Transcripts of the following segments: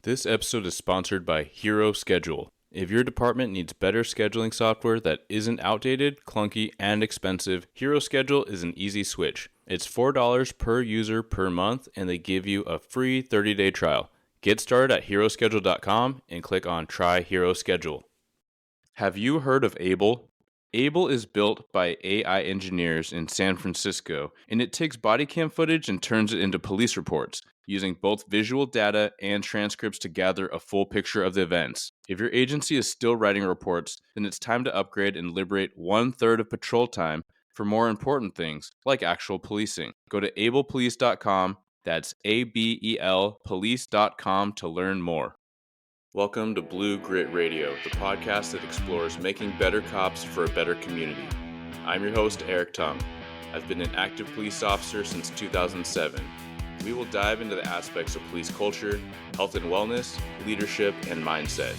This episode is sponsored by Hero Schedule. If your department needs better scheduling software that isn't outdated, clunky, and expensive, Hero Schedule is an easy switch. It's $4 per user per month, and they give you a free 30-day trial. Get started at heroschedule.com and click on Try Hero Schedule. Have you heard of Able? Able is built by AI engineers in San Francisco, and it takes body cam footage and turns it into police reports, using both visual data and transcripts to gather a full picture of the events. If your agency is still writing reports, then it's time to upgrade and liberate 1/3 of patrol time for more important things, like actual policing. Go to ablepolice.com, that's ABEL police.com to learn more. Welcome to Blue Grit Radio, the podcast that explores making better cops for a better community. I'm your host, Eric Tung. I've been an active police officer since 2007. We will dive into the aspects of police culture, health and wellness, leadership, and mindset.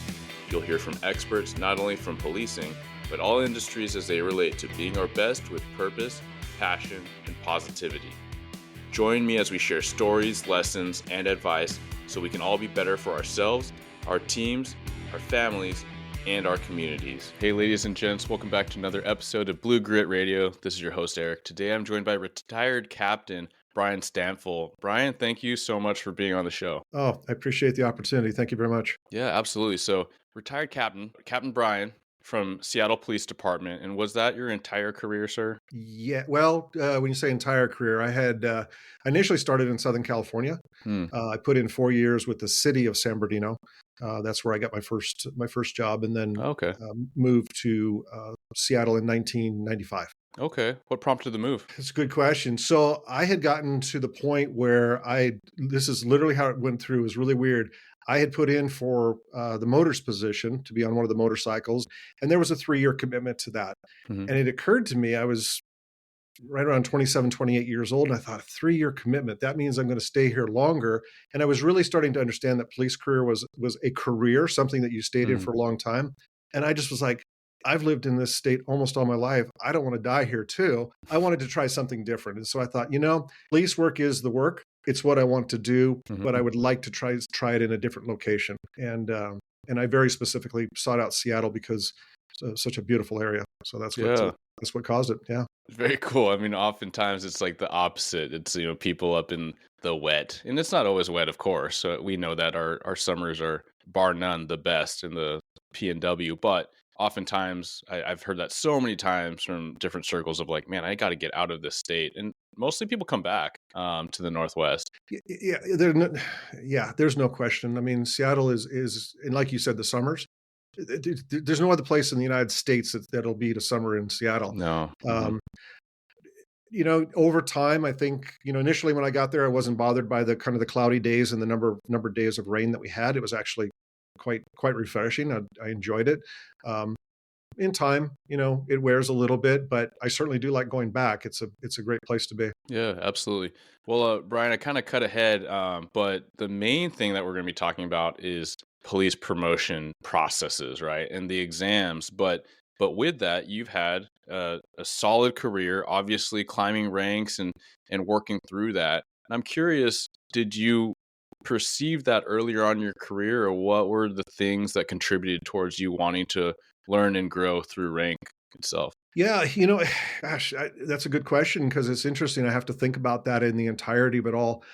You'll hear from experts not only from policing, but all industries as they relate to being our best with purpose, passion, and positivity. Join me as we share stories, lessons, and advice so we can all be better for ourselves, our teams, our families, and our communities. Hey, ladies and gents, welcome back to another episode of Blue Grit Radio. This is your host, Eric. Today, I'm joined by retired Captain Brian Stampfl. Brian, thank you so much for being on the show. Oh, I appreciate the opportunity. Thank you very much. Yeah, absolutely. So, retired Captain Brian from Seattle Police Department. And was that your entire career, sir? Yeah, well, when you say entire career, I initially started in Southern California. I put in 4 years with the city of San Bernardino. That's where I got my first job, and then moved to Seattle in 1995. Okay. What prompted the move? It's a good question. So I had gotten to the point where this is literally how it went through. It was really weird. I had put in for the motors position to be on one of the motorcycles, and there was a 3-year commitment to that. Mm-hmm. And it occurred to me, I was right around 27, 28 years old, and I thought, 3-year commitment, that means I'm going to stay here longer. And I was really starting to understand that police career was a career, something that you stayed in for a long time. And I just was like, I've lived in this state almost all my life. I don't want to die here too. I wanted to try something different. And so I thought, police work is the work. It's what I want to do, but I would like to try it in a different location. And I very specifically sought out Seattle because it's such a beautiful area. So that's what caused it. Yeah. Very cool. I mean, oftentimes it's like the opposite. It's, people up in the wet, and it's not always wet, of course. So we know that our summers are bar none the best in the PNW, but oftentimes I've heard that so many times from different circles of like, man, I got to get out of this state. And mostly people come back to the Northwest. Yeah, there's no question. I mean, Seattle is, and like you said, the summers, there's no other place in the United States that'll beat a summer in Seattle. No. Over time, I think, initially when I got there, I wasn't bothered by the kind of the cloudy days and the number of days of rain that we had. It was actually quite refreshing. I enjoyed it. In time, it wears a little bit, but I certainly do like going back. It's a great place to be. Yeah, absolutely. Well, Brian, I kind of cut ahead, but the main thing that we're going to be talking about is police promotion processes, right? And the exams. But with that, you've had a solid career, obviously climbing ranks and working through that. And I'm curious, did you perceive that earlier on in your career, or what were the things that contributed towards you wanting to learn and grow through rank itself? Yeah, that's a good question, because it's interesting. I have to think about that in the entirety of it all.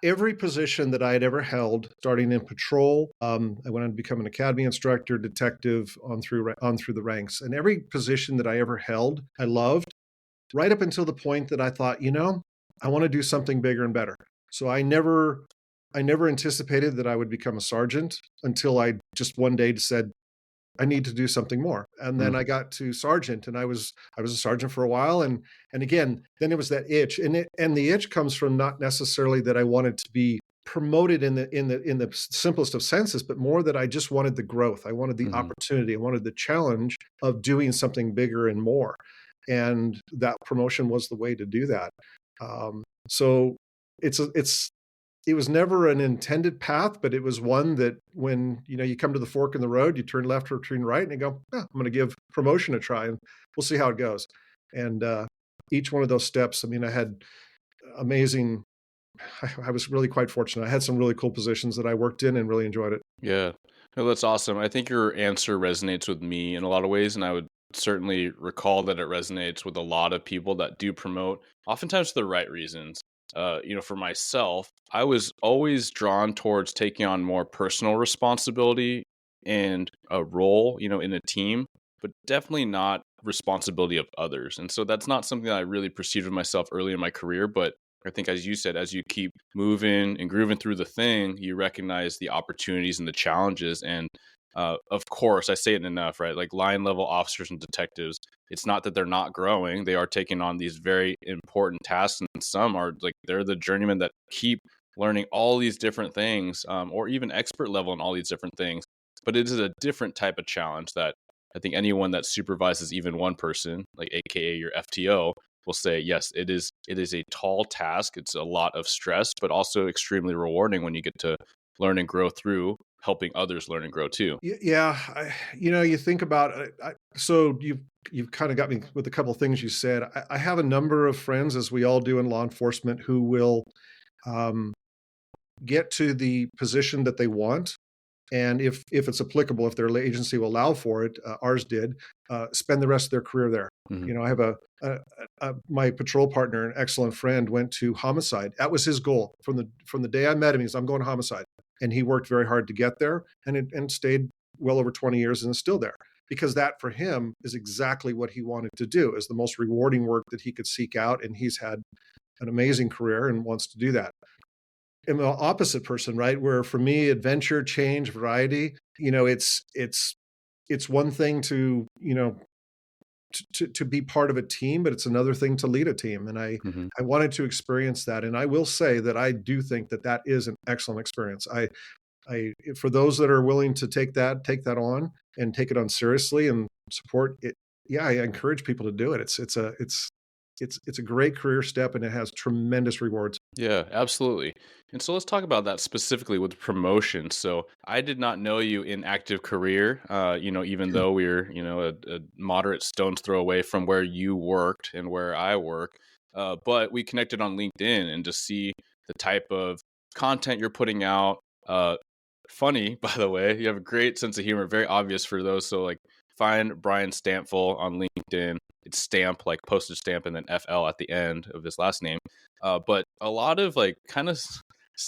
Every position that I had ever held, starting in patrol, I went on to become an academy instructor, detective, on through the ranks. And every position that I ever held, I loved, right up until the point that I thought, I want to do something bigger and better. So I never anticipated that I would become a sergeant until I just one day said, I need to do something more. And then I got to sergeant, and I was a sergeant for a while. And again, then it was that itch, and the itch comes from not necessarily that I wanted to be promoted in the simplest of senses, but more that I just wanted the growth. I wanted the opportunity. I wanted the challenge of doing something bigger and more. And that promotion was the way to do that. So it was never an intended path, but it was one that when, you come to the fork in the road, you turn left or turn right, and you go, I'm going to give promotion a try, and we'll see how it goes. And each one of those steps, I mean, I had amazing I was really quite fortunate. I had some really cool positions that I worked in and really enjoyed it. Yeah. No, that's awesome. I think your answer resonates with me in a lot of ways, and I would certainly recall that it resonates with a lot of people that do promote, oftentimes for the right reasons. For myself, I was always drawn towards taking on more personal responsibility and a role, in a team, but definitely not responsibility of others. And so that's not something that I really perceived of myself early in my career, but I think, as you said, as you keep moving and grooving through the thing, you recognize the opportunities and the challenges. And of course, I say it enough, right? Like line level officers and detectives, it's not that they're not growing. They are taking on these very important tasks. And some are like they're the journeymen that keep learning all these different things, or even expert level in all these different things. But it is a different type of challenge that I think anyone that supervises even one person, like AKA your FTO, will say, yes, it is a tall task. It's a lot of stress, but also extremely rewarding when you get to learn and grow through helping others learn and grow too. Yeah, you think about so you've kind of got me with a couple of things you said. I have a number of friends, as we all do in law enforcement, who will um, get to the position that they want, and if it's applicable, if their agency will allow for it, ours did, spend the rest of their career there. Hmm. I have my patrol partner, an excellent friend, went to homicide. That was his goal from the day I met him. He said, "I'm going to homicide," and he worked very hard to get there, and stayed well over 20 years and is still there because that for him is exactly what he wanted to do. Is the most rewarding work that he could seek out, and he's had an amazing career and wants to do that. I'm the opposite person, right? Where for me, adventure, change, variety, it's one thing to, to be part of a team, but it's another thing to lead a team. And Hmm. I wanted to experience that. And I will say that I do think that that is an excellent experience. For those that are willing to take that on and take it on seriously and support it. Yeah, I encourage people to do it. It's a great career step and it has tremendous rewards. Yeah, absolutely. And so let's talk about that specifically with promotion. So I did not know you in active career, even though we're, a moderate stone's throw away from where you worked and where I work. But we connected on LinkedIn and just see the type of content you're putting out. Funny, by the way, you have a great sense of humor, very obvious for those. So like find Brian Stampfl on LinkedIn. It's stamp, like postage stamp, and then FL at the end of his last name. But a lot of like kind of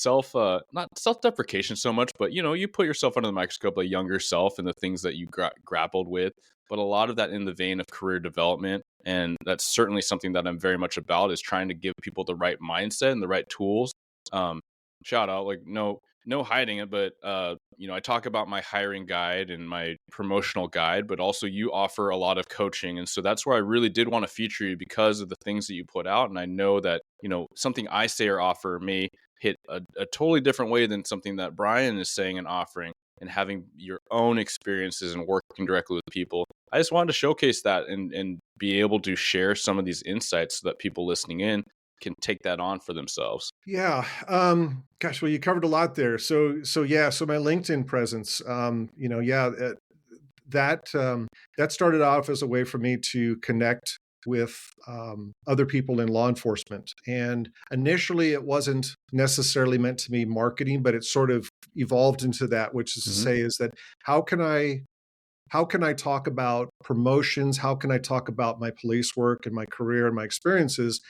not self-deprecation so much, but you put yourself under the microscope, like younger self and the things that you grappled with. But a lot of that in the vein of career development, and that's certainly something that I'm very much about, is trying to give people the right mindset and the right tools. Um, Shout out, like no hiding it, but I talk about my hiring guide and my promotional guide, but also you offer a lot of coaching, and so that's where I really did want to feature you because of the things that you put out. And I know that something I say or offer may hit a totally different way than something that Brian is saying and offering, and having your own experiences and working directly with people. I just wanted to showcase that and be able to share some of these insights so that people listening in can take that on for themselves. Yeah. Gosh, well, you covered a lot there. So yeah. So my LinkedIn presence, yeah, that started off as a way for me to connect with other people in law enforcement. And initially, it wasn't necessarily meant to be marketing, but it sort of evolved into that, which is to Hmm. say, is that how can I how can I talk about promotions? How can I talk about my police work and my career and my experiences?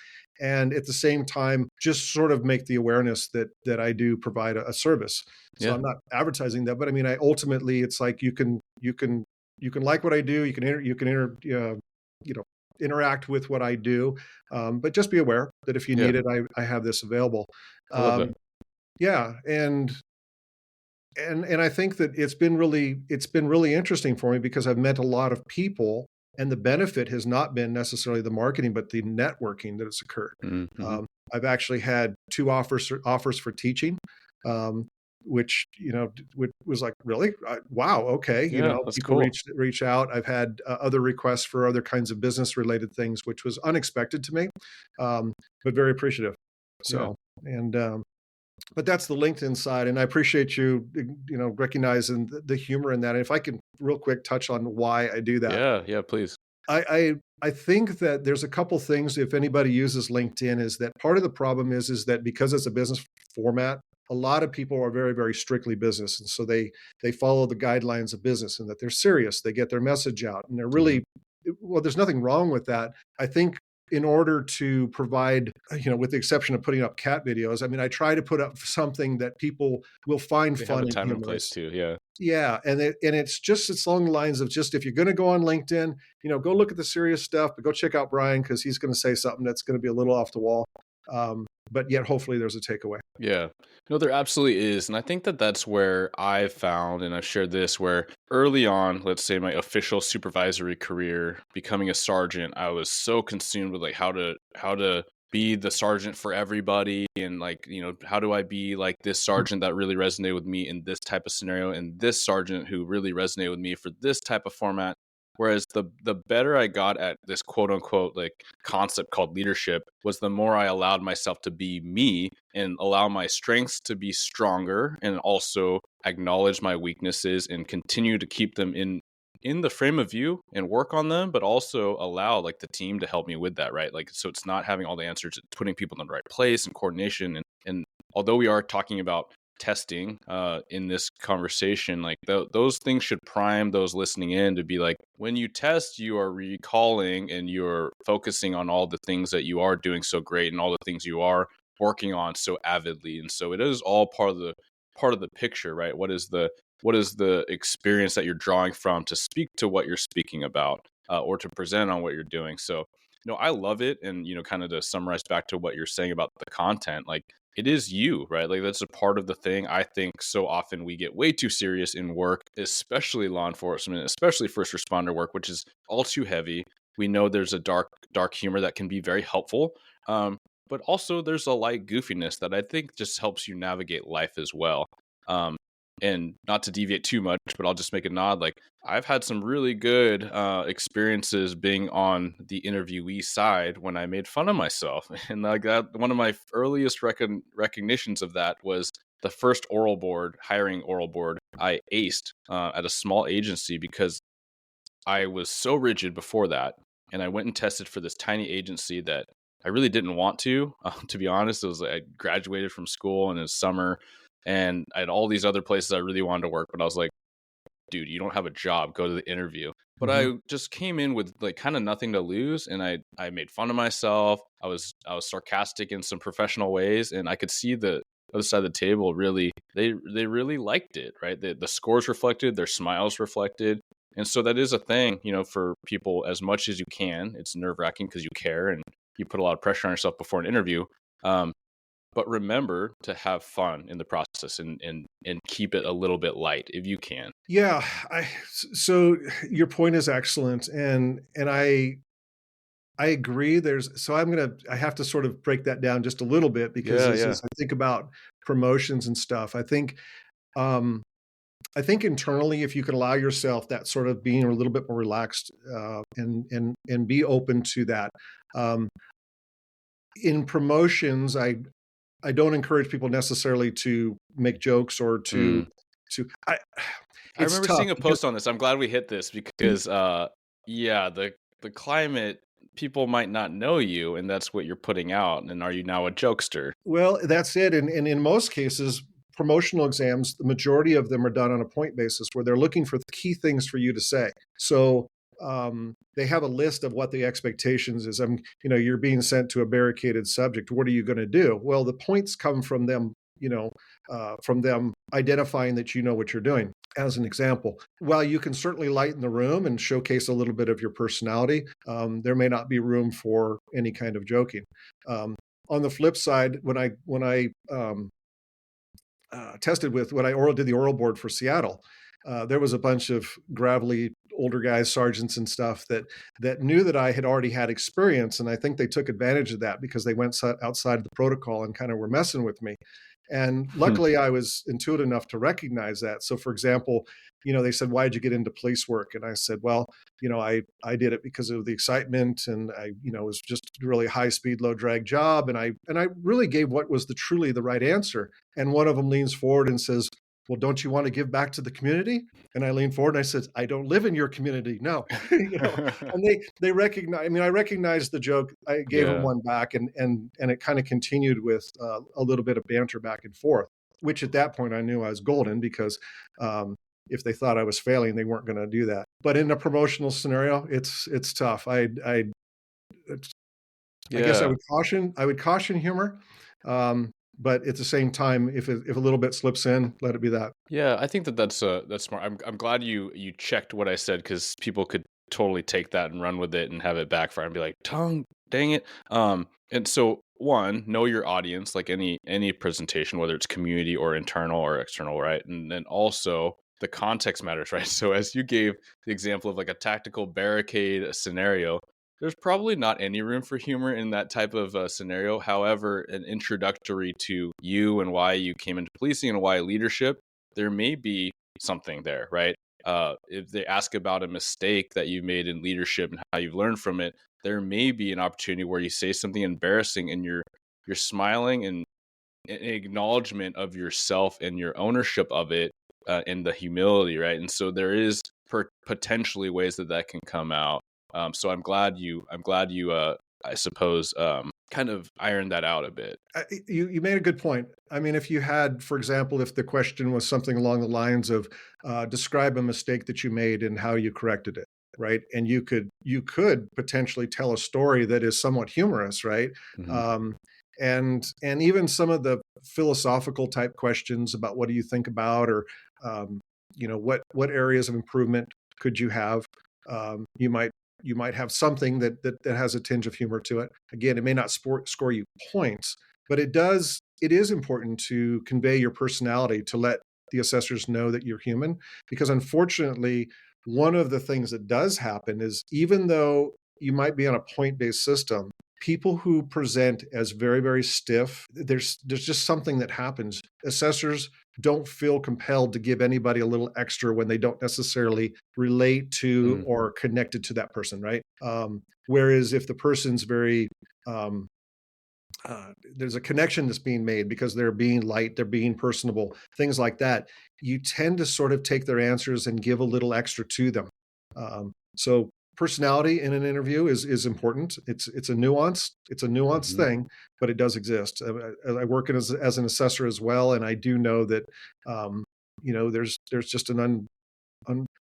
And at the same time, just sort of make the awareness that I do provide a service. So Yeah. I'm not advertising that, but I mean, I ultimately, it's like you can like what I do, you know interact with what I do, but just be aware that if you Yeah. need it, I have this available. I love that. Um, yeah, and I think that it's been really interesting for me because I've met a lot of people, and the benefit has not been necessarily the marketing, but the networking that has occurred. Mm-hmm. I've actually had two offers for teaching, um, which was like really wow, okay, Yeah, that's people cool. reach out. I've had other requests for other kinds of business related things, which was unexpected to me, but very appreciative. Yeah. So and but that's the LinkedIn side, and I appreciate you, recognizing the humor in that. And if I can real quick touch on why I do that. Yeah. Yeah. Please. I think that there's a couple things if anybody uses LinkedIn is that part of the problem is that because it's a business format, a lot of people are very, very strictly business. And so they follow the guidelines of business and that they're serious. They get their message out and they're Mhm. really well, there's nothing wrong with that. I think in order to provide, with the exception of putting up cat videos, I mean, I try to put up something that people will find They have a fun and time and place humorous. too. Yeah. Yeah, it's along the lines of just if you're gonna go on LinkedIn, go look at the serious stuff, but go check out Brian because he's gonna say something that's gonna be a little off the wall. But yet hopefully there's a takeaway. Yeah. No, there absolutely is. And I think that that's where I've found, and I've shared this, where early on, let's say my official supervisory career, becoming a sergeant, I was so consumed with like how to be the sergeant for everybody. And like, how do I be like this sergeant that really resonated with me in this type of scenario and this sergeant who really resonated with me for this type of format. Whereas the better I got at this quote unquote like concept called leadership was the more I allowed myself to be me and allow my strengths to be stronger and also acknowledge my weaknesses and continue to keep them in the frame of view and work on them, but also allow like the team to help me with that, right? Like so it's not having all the answers, it's putting people in the right place and coordination and although we are talking about testing in this conversation, like those things should prime those listening in to be like, when you test, you are recalling and you're focusing on all the things that you are doing so great and all the things you are working on so avidly. And so it is all part of the picture, right? What is the experience that you're drawing from to speak to what you're speaking about or to present on what you're doing. So I love it. And kind of to summarize back to what you're saying about the content, like it is you, right? Like that's a part of the thing. I think so often we get way too serious in work, especially law enforcement, especially first responder work, which is all too heavy. We know there's a dark humor that can be very helpful. But also there's a light goofiness that I think just helps you navigate life as well. Um, and not to deviate too much, but I'll just make a nod. Like I've had some really good experiences being on the interviewee side when I made fun of myself, and like that, one of my earliest recognitions of that was the first hiring oral board I aced at a small agency because I was so rigid before that, and I went and tested for this tiny agency that I really didn't want to. To be honest, it was I graduated from school and it was summer, and I had all these other places I really wanted to work, but I was like, dude, you don't have a job, go to the interview. But Mhm. I just came in with like kind of nothing to lose, and I made fun of myself. I was sarcastic in some professional ways, and I could see the other side of the table really they really liked it, right? The scores reflected, their smiles reflected. And so that is a thing, for people as much as you can. It's nerve-wracking because you care and you put a lot of pressure on yourself before an interview. Um, but remember to have fun in the process and keep it a little bit light if you can. Yeah, so your point is excellent, and I agree. I have to sort of break that down just a little bit because Yeah, yeah. as I think about promotions and stuff, um, I think internally, if you could allow yourself that sort of being a little bit more relaxed and be open to that. Um, in promotions, I don't encourage people necessarily to make jokes or Mm. to I. I It's remember tough seeing a because post on this. I'm glad we hit this because yeah, the climate, people might not know you and that's what you're putting out, and are you now a jokester? well, that's it. And in most cases, promotional exams, the majority of them are done on a point basis where they're looking for the key things for you to say. So they have a list of what the expectations is. You're being sent to a barricaded subject. What are you going to do? Well, the points come from them, from them identifying that you know what you're doing. As an example, while you can certainly lighten the room and showcase a little bit of your personality, there may not be room for any kind of joking. Um, on the flip side, when I tested with when I oral did the oral board for Seattle, there was a bunch of gravelly older guys, sergeants and stuff that knew that I had already had experience, and I think they took advantage of that because they went outside the protocol and kind of were messing with me. And luckily, I was intuitive enough to recognize that. So, for example, they said, "Why did you get into police work?" And I said, "Well, I did it because of the excitement, and it was just a really high speed, low drag job." And I really gave what was truly the right answer. And one of them leans forward and says, well, don't you want to give back to the community? And I leaned forward and I said, I don't live in your community. No, and they recognize, I mean, I recognized the joke. I gave them Yeah. one back, and it kind of continued with a little bit of banter back and forth, which at that point I knew I was golden because, if they thought I was failing, they weren't going to do that. But in a promotional scenario, it's tough. I guess Yeah. I would caution humor, but at the same time, if a little bit slips in, let it be that. Yeah, I think that that's smart. I'm glad you checked what I said because people could totally take that and run with it and have it backfire and be like, "Tongue, dang it." And so one, know your audience, like any presentation, whether it's community or internal or external, right? And then also the context matters, right? So as you gave the example of like a tactical barricade scenario, there's probably not any room for humor in that type of scenario. However, an introductory to you and why you came into policing and why leadership, there may be something there, right? If they ask about a mistake that you made in leadership and how you've learned from it, there may be an opportunity where you say something embarrassing and you're smiling and an acknowledgement of yourself and your ownership of it, and the humility, right? And so there is potentially ways that can come out. So I'm glad you I suppose kind of ironed that out a bit. You made a good point. I mean, if you had, for example, if the question was something along the lines of describe a mistake that you made and how you corrected it, right? And you could potentially tell a story that is somewhat humorous, right? Hmm. Um, and even some of the philosophical type questions about what do you think about, or um, what areas of improvement could you have? You might have something that has a tinge of humor to it. Again, it may not score you points, but it is important to convey your personality, to let the assessors know that you're human, because unfortunately, one of the things that does happen is, even though you might be on a point-based system, people who present as very, very stiff, there's just something that happens. Assessors don't feel compelled to give anybody a little extra when they don't necessarily relate to Mm. or connected to that person, right? Whereas if the person's very um, there's a connection that's being made because they're being light, they're being personable, things like that, you tend to sort of take their answers and give a little extra to them. So personality in an interview is important. It's a nuanced Hmm. thing, but it does exist. I work as an assessor as well, and I do know that um, there's just an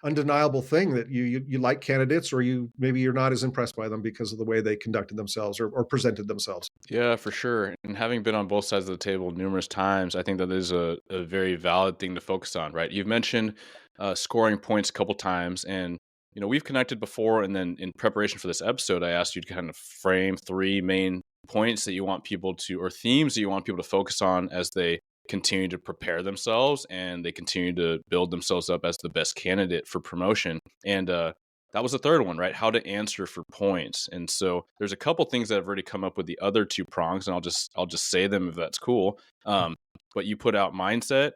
undeniable thing that you like candidates, or maybe you're not as impressed by them because of the way they conducted themselves, or presented themselves. Yeah, for sure. And having been on both sides of the table numerous times, I think that is a very valid thing to focus on, right? You've mentioned scoring points a couple times, and we've connected before. And then in preparation for this episode, I asked you to kind of frame three main points that you want people to, or themes that you want people to focus on as they continue to prepare themselves and they continue to build themselves up as the best candidate for promotion. And that was the third one, right? How to answer for points. And so there's a couple things that have already come up with the other two prongs, and I'll just say them if that's cool. But you put out mindset,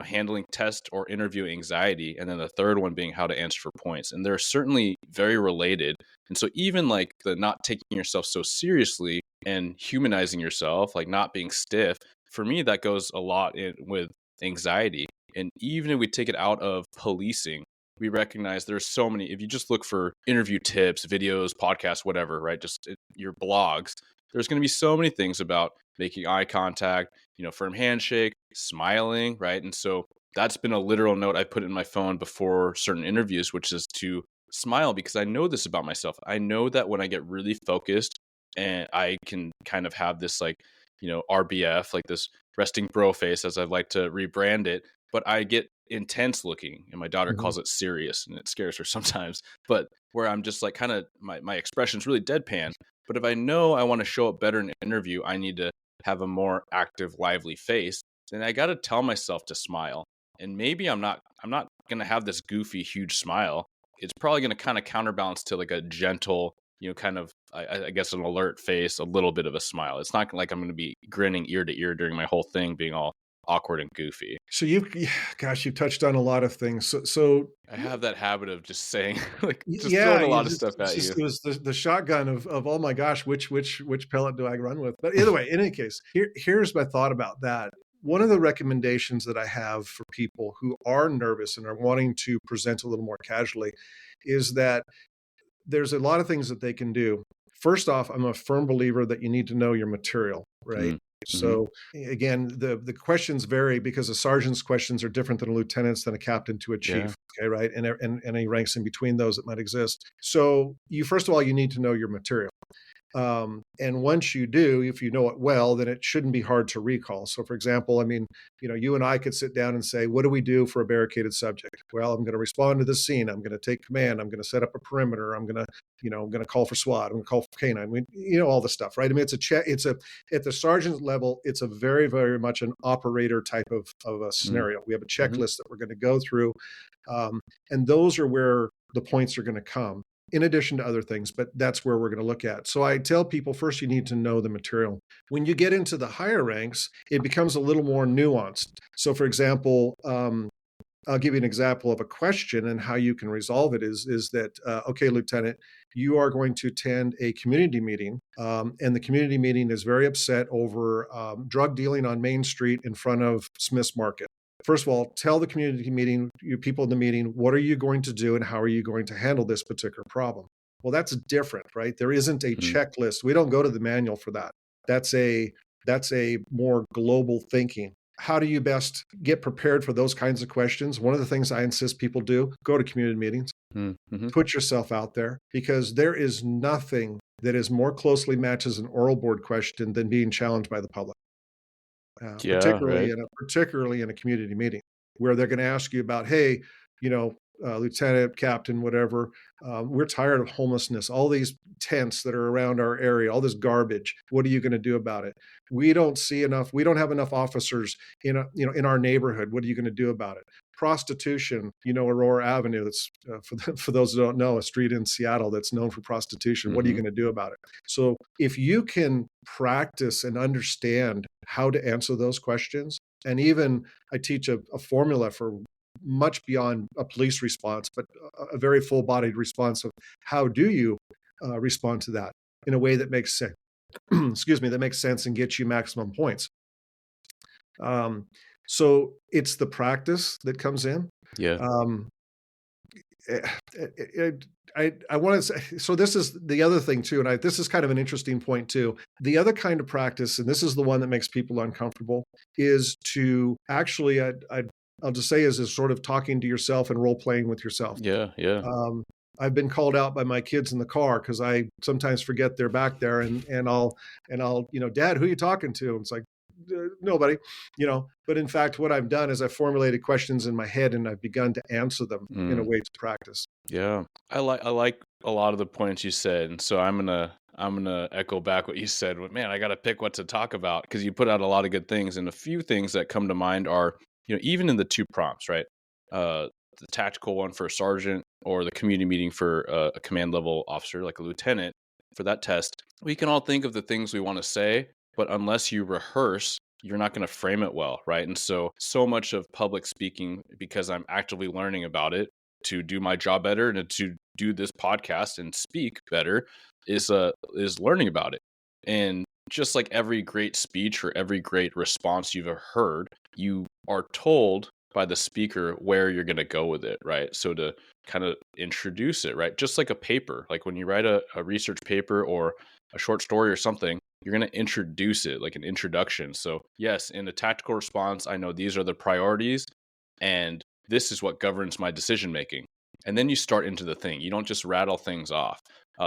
handling test or interview anxiety, and then the third one being how to answer for points. And they're certainly very related. And so even like the not taking yourself so seriously and humanizing yourself, like not being stiff, for me that goes a lot with anxiety. And even if we take it out of policing, we recognize there's so many. If you just look for interview tips, videos, podcasts, whatever, right? Just your blogs, there's going to be so many things about making eye contact, firm handshake, smiling, right? And so that's been a literal note I put in my phone before certain interviews, which is to smile, because I know this about myself. I know that when I get really focused and I can kind of have this like, RBF, like this resting bro face, as I like to rebrand it, but I get intense looking, and my daughter Mhm. calls it serious, and it scares her sometimes. But where I'm just like kind of my expression's really deadpan. But if I know I want to show up better in an interview, I need to have a more active, lively face. Then I got to tell myself to smile. And maybe I'm not gonna have this goofy, huge smile. It's probably gonna kind of counterbalance to like a gentle, kind of I guess an alert face, a little bit of a smile. It's not like I'm gonna be grinning ear to ear during my whole thing, being all awkward and goofy. So gosh, you've touched on a lot of things. So I have that habit of just saying, like, just yeah, throwing a lot of stuff it's at just you. it was the shotgun of oh my gosh, which pellet do I run with? But either way, in any case, here's my thought about that. one of the recommendations that I have for people who are nervous and are wanting to present a little more casually is that there's a lot of things that they can do. First off, I'm a firm believer that you need to know your material, right? Mm. Hmm. So again, the questions vary because a sergeant's questions are different than a lieutenant's, than a captain to a Yeah. chief. Okay, right, and any ranks in between those that might exist. So you first of all, you need to know your material. And once you do, if you know it well, then it shouldn't be hard to recall. So, for example, I mean, you and I could sit down and say, what do we do for a barricaded subject? Well, I'm going to respond to the scene. I'm going to take command. I'm going to set up a perimeter. I'm going to call for SWAT. I'm going to call for canine. I mean, all the stuff, right? I mean, it's a check. At the sergeant level, it's a very, very much an operator type of a Mm. scenario. We have a Hmm. checklist that we're going to go through. And those are where the points are going to come in addition to other things, but that's where we're going to look at. So I tell people first, you need to know the material. When you get into the higher ranks, it becomes a little more nuanced. So, for example, I'll give you an example of a question and how you can resolve it is that, okay, Lieutenant, you are going to attend a community meeting, and the community meeting is very upset over drug dealing on Main Street in front of Smith's Market. First of all, tell the community meeting, you people in the meeting, what are you going to do and how are you going to handle this particular problem? Well, that's different, right? There isn't a Mm. checklist. We don't go to the manual for that. That's a that's a more global thinking. How do you best get prepared for those kinds of questions? One of the things I insist people do, go to community meetings, Mm-hmm. put yourself out there, because there is nothing that is more closely matches an oral board question than being challenged by the public, Yeah. Right. particularly in a community meeting where they're going to ask you about, hey, you know, lieutenant, captain, whatever. We're tired of homelessness, all these tents that are around our area, all this garbage. What are you going to do about it? We don't see enough. We don't have enough officers in our neighborhood. What are you going to do about it? Prostitution, Aurora Avenue. That's for those who don't know, a street in Seattle that's known for prostitution. What are you Mm-hmm. going to do about it? So if you can practice and understand how to answer those questions, and even I teach a formula for much beyond a police response, but a very full bodied response of how do you respond to that in a way that makes sense. Excuse me, that makes sense and gets you maximum points. Um, so it's the practice that comes in. Yeah. Um, it, I want to say, so this is the other thing too, and this is kind of an interesting point too. The other kind of practice, and this is the one that makes people uncomfortable, is to actually, I'll just say, is sort of talking to yourself and role playing with yourself. Yeah. Yeah. Um, I've been called out by my kids in the car because I sometimes forget they're back there, and I'll Dad, who are you talking to? And it's like, nobody, But in fact, what I've done is I've formulated questions in my head and I've begun to answer them in a Mm. way to practice. Yeah. I like a lot of the points you said, and so I'm gonna echo back what you said. Man, I got to pick what to talk about because you put out a lot of good things, and a few things that come to mind are, even in the two prompts, right? The tactical one for a sergeant or the community meeting for a command level officer like a lieutenant for that test. We can all think of the things we want to say, but unless you rehearse, you're not going to frame it well, right? And so much of public speaking, because I'm actively learning about it to do my job better and to do this podcast and speak better, is learning about it. And just like every great speech or every great response you've ever heard, you are told by the speaker where you're going to go with it, right? So to kind of introduce it, right? Just like a paper, like when you write a research paper or a short story or something, you're going to introduce it like an introduction. So, yes, in a tactical response, I know these are the priorities and this is what governs my decision making. And then you start into the thing. You don't just rattle things off.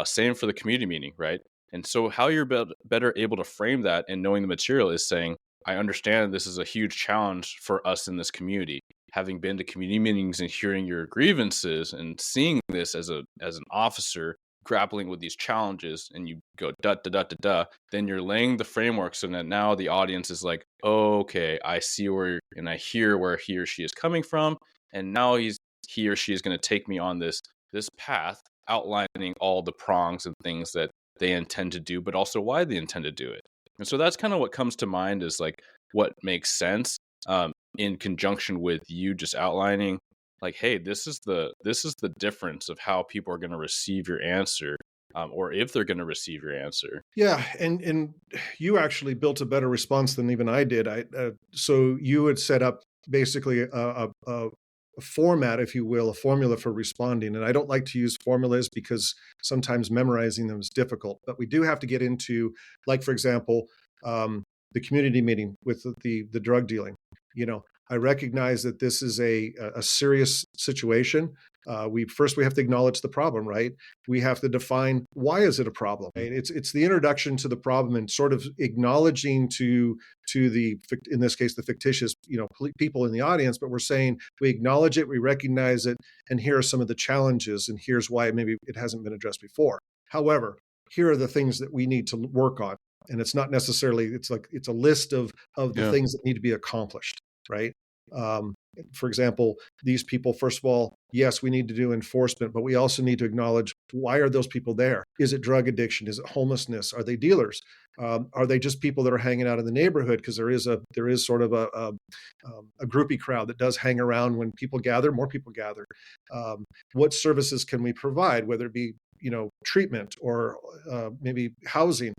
Same for the community meeting, right? And so, how you're better able to frame that and knowing the material is saying, I understand this is a huge challenge for us in this community. Having been to community meetings and hearing your grievances and seeing this as an officer grappling with these challenges, and you go da da da da da, then you're laying the framework so that now the audience is like, oh, okay, I see where and I hear where he or she is coming from, and now he or she is going to take me on this path, outlining all the prongs and things that they intend to do, but also why they intend to do it. And so that's kind of what comes to mind is like what makes sense, in conjunction with you just outlining like, hey, this is the difference of how people are going to receive your answer. or if they're going to receive your answer. Yeah, and you actually built a better response than even I did. So you would set up basically a format, if you will, a formula for responding. And I don't like to use formulas because sometimes memorizing them is difficult. But we do have to get into, like for example, the community meeting with the drug dealing. You know, I recognize that this is a serious situation. We have to acknowledge the problem, right? We have to define why is it a problem. Right? It's the introduction to the problem and sort of acknowledging to the, in this case, the fictitious people in the audience, but we're saying we acknowledge it, we recognize it, and here are some of the challenges, and here's why maybe it hasn't been addressed before. However, here are the things that we need to work on, and it's not necessarily, it's a list of the Yeah. things that need to be accomplished, right? Um, for example, these people, first of all, yes, we need to do enforcement, but we also need to acknowledge, why are those people there? Is it drug addiction? Is it homelessness? Are they dealers? Are they just people that are hanging out in the neighborhood? Because there is sort of a groupie crowd that does hang around when people gather. More people gather. What services can we provide? Whether it be treatment or maybe housing,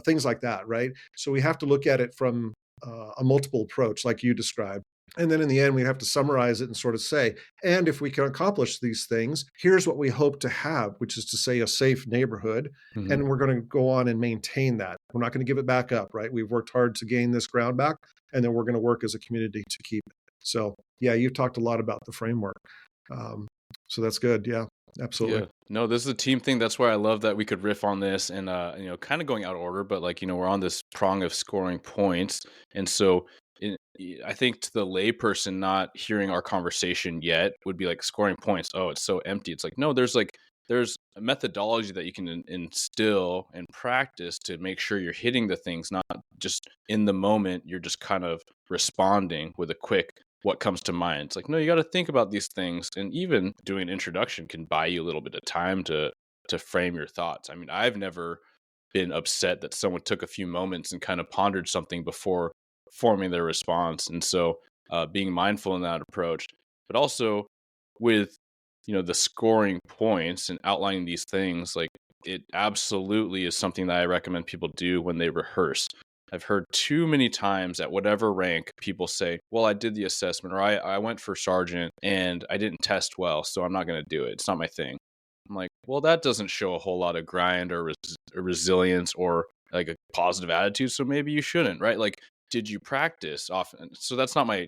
things like that, right? So we have to look at it from a multiple approach, like you described. And then in the end, we have to summarize it and sort of say, and if we can accomplish these things, here's what we hope to have, which is to say a safe neighborhood. Hmm. And we're going to go on and maintain that. We're not going to give it back up, right? We've worked hard to gain this ground back, and then we're going to work as a community to keep it. So yeah, you've talked a lot about the framework. So that's good. Yeah, absolutely. Yeah. No, this is a team thing. That's why I love that we could riff on this and kind of going out of order, but we're on this prong of scoring points. And so in, I think to the layperson not hearing our conversation yet would be like scoring points. Oh, it's so empty. It's like, no, there's a methodology that you can instill and practice to make sure you're hitting the things, not just in the moment. You're just kind of responding with a quick what comes to mind. It's like, no, you got to think about these things, and even doing an introduction can buy you a little bit of time to frame your thoughts. I mean, I've never been upset that someone took a few moments and kind of pondered something before forming their response. And so being mindful in that approach, but also with the scoring points and outlining these things, like it absolutely is something that I recommend people do when they rehearse. I've heard too many times at whatever rank people say, well, I did the assessment, or I went for sergeant and I didn't test well, so I'm not going to do it. It's not my thing. I'm like, well, that doesn't show a whole lot of grind or resilience or like a positive attitude, so maybe you shouldn't, right? Like, did you practice often? So that's not my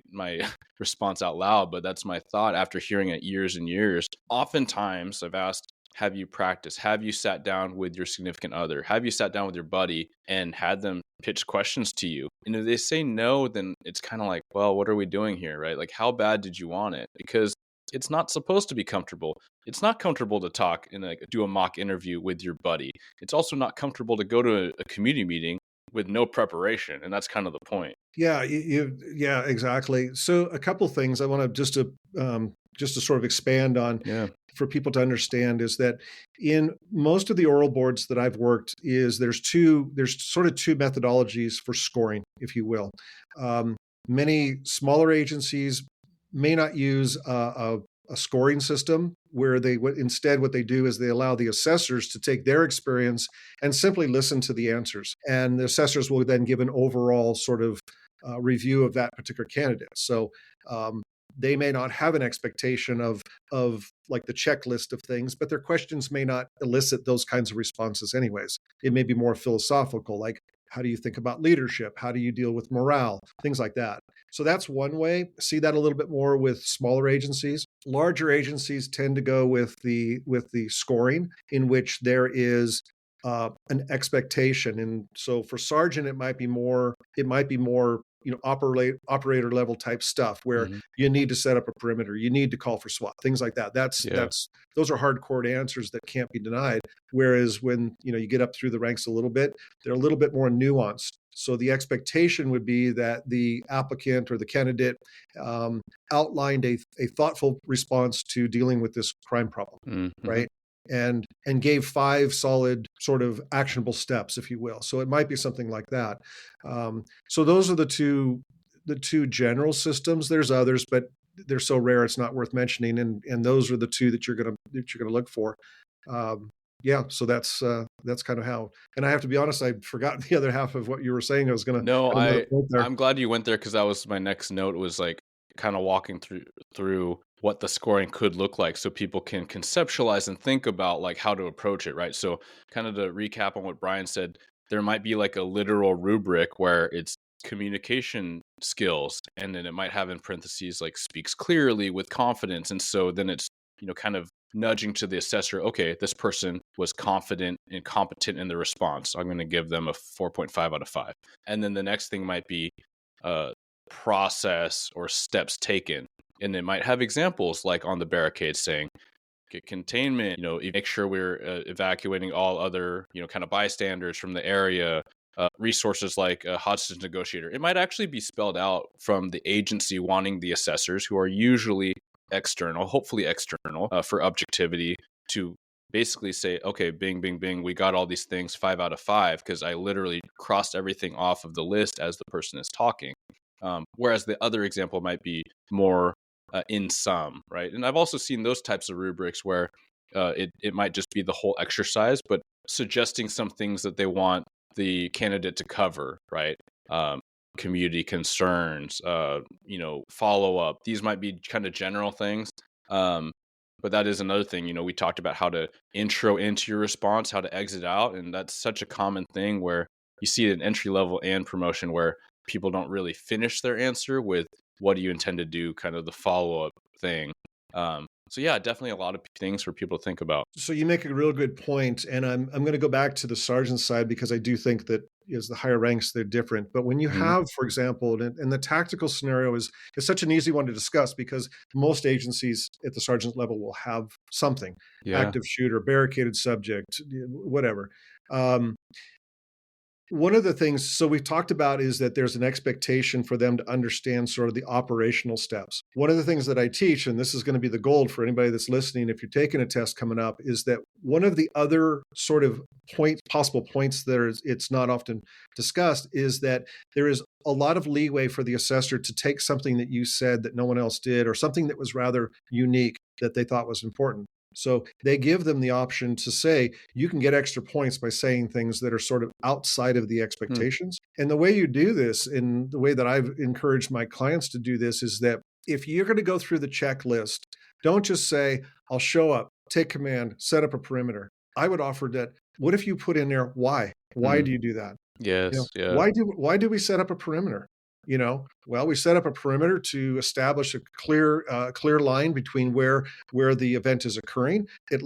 response out loud, but that's my thought after hearing it years and years. Oftentimes I've asked, have you practiced? Have you sat down with your significant other? Have you sat down with your buddy and had them pitch questions to you? And if they say no, then it's kind of like, well, what are we doing here, right? Like, how bad did you want it? Because it's not supposed to be comfortable. It's not comfortable to talk and do a mock interview with your buddy. It's also not comfortable to go to a community meeting with no preparation, and that's kind of the point. Yeah, yeah, exactly. So a couple things I want to just to sort of expand on Yeah. for people to understand is that in most of the oral boards that I've worked, there's sort of two methodologies for scoring, if you will. Many smaller agencies may not use a scoring system where instead what they do is they allow the assessors to take their experience and simply listen to the answers, and the assessors will then give an overall sort of review of that particular candidate. So they may not have an expectation of like the checklist of things, but their questions may not elicit those kinds of responses anyways. It may be more philosophical, like how do you think about leadership? How do you deal with morale? Things like that. So that's one way. See that a little bit more with smaller agencies. Larger agencies tend to go with the scoring, in which there is an expectation. And so for sergeant, it might be more operator level type stuff where Hmm. you need to set up a perimeter, you need to call for SWAT, things like that. Yeah. Those are hardcore answers that can't be denied. Whereas when you get up through the ranks a little bit, they're a little bit more nuanced. So the expectation would be that the applicant or the candidate outlined a thoughtful response to dealing with this crime problem, Mm-hmm. right? And gave 5 solid sort of actionable steps, if you will. So it might be something like that. So those are the two general systems. There's others, but they're so rare it's not worth mentioning. And those are the two that you're gonna look for. yeah, so that's kind of how. And I have to be honest, I forgot the other half of what you were saying. I was gonna No, had another point there. I'm glad you went there because that was my next note was like kind of walking through what the scoring could look like so people can conceptualize and think about like how to approach it, right? So kind of to recap on what Brian said, there might be like a literal rubric where it's communication skills and then it might have in parentheses like speaks clearly with confidence. And so then it's, kind of nudging to the assessor, okay, this person was confident and competent in the response. I'm going to give them a 4.5 out of 5. And then the next thing might be process or steps taken. And it might have examples like on the barricade saying, get containment, make sure we're evacuating all other, kind of bystanders from the area, resources like a hostage negotiator. It might actually be spelled out from the agency wanting the assessors, who are usually external, hopefully external, for objectivity, to basically say, okay, bing, bing, bing, we got all these things 5 out of 5 because I literally crossed everything off of the list as the person is talking. Whereas the other example might be more in sum, right? And I've also seen those types of rubrics where it might just be the whole exercise, but suggesting some things that they want the candidate to cover, right? Community concerns, follow up. These might be kind of general things. But that is another thing, we talked about how to intro into your response, how to exit out. And that's such a common thing where you see it in entry level and promotion where people don't really finish their answer with what do you intend to do, kind of the follow up thing. So yeah, definitely a lot of things for people to think about. So you make a real good point, and I'm going to go back to the sergeant side because I do think that as the higher ranks they're different. But when you Mhm. have, for example, and the tactical scenario is such an easy one to discuss because most agencies at the sergeant level will have something: Yeah. active shooter, barricaded subject, whatever. Um, One of the things, so we've talked about is that there's an expectation for them to understand sort of the operational steps. One of the things that I teach, and this is going to be the gold for anybody that's listening, if you're taking a test coming up, is that one of the other sort of possible points it's not often discussed is that there is a lot of leeway for the assessor to take something that you said that no one else did, or something that was rather unique that they thought was important. So they give them the option to say, you can get extra points by saying things that are sort of outside of the Hmm. expectations. And the way you do this, and the way that I've encouraged my clients to do this, is that if you're going to go through the checklist, don't just say, I'll show up, take command, set up a perimeter. I would offer that, what if you put in there, why? Why Mm. do you do that? Yes. Yeah. Why do we set up a perimeter? Well, we set up a perimeter to establish a clear line between where the event is occurring. It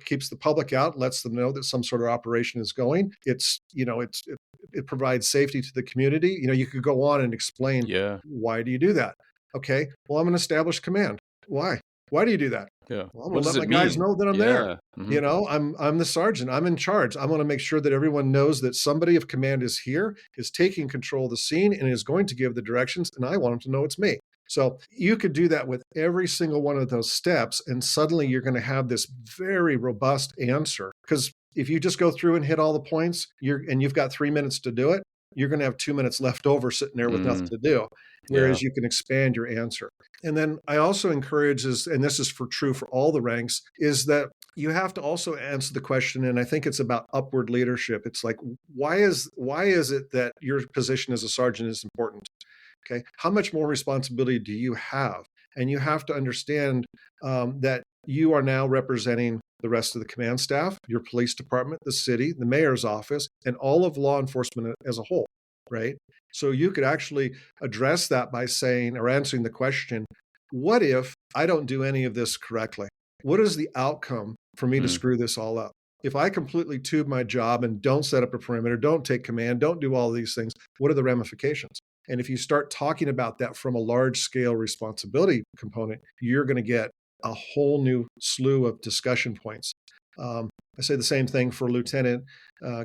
keeps the public out, lets them know that some sort of operation is going. It provides safety to the community. You could go on and explain, Yeah. why do you do that? Okay, well, I'm going to establish command. Why? Why do you do that? Yeah. Well, I'm What going to does let it my guys mean? know that I'm there. Yeah. Hmm. I'm the sergeant. I'm in charge. I want to make sure that everyone knows that somebody of command is here, is taking control of the scene, and is going to give the directions. And I want them to know it's me. So you could do that with every single one of those steps, and suddenly you're going to have this very robust answer. Because if you just go through and hit all the points, you've got 3 minutes to do it, you're going to have 2 minutes left over sitting there with nothing Mm. to do. Yeah. Whereas you can expand your answer. And then I also encourage and this is true for all the ranks, is that you have to also answer the question, and I think it's about upward leadership. It's like, why is it that your position as a sergeant is important? Okay, how much more responsibility do you have? And you have to understand that you are now representing the rest of the command staff, your police department, the city, the mayor's office, and all of law enforcement as a whole, right? So you could actually address that by saying or answering the question, what if I don't do any of this correctly? What is the outcome for me to Mm. screw this all up? If I completely tube my job and don't set up a perimeter, don't take command, don't do all these things, what are the ramifications? And if you start talking about that from a large scale responsibility component, you're going to get a whole new slew of discussion points. I say the same thing for lieutenant,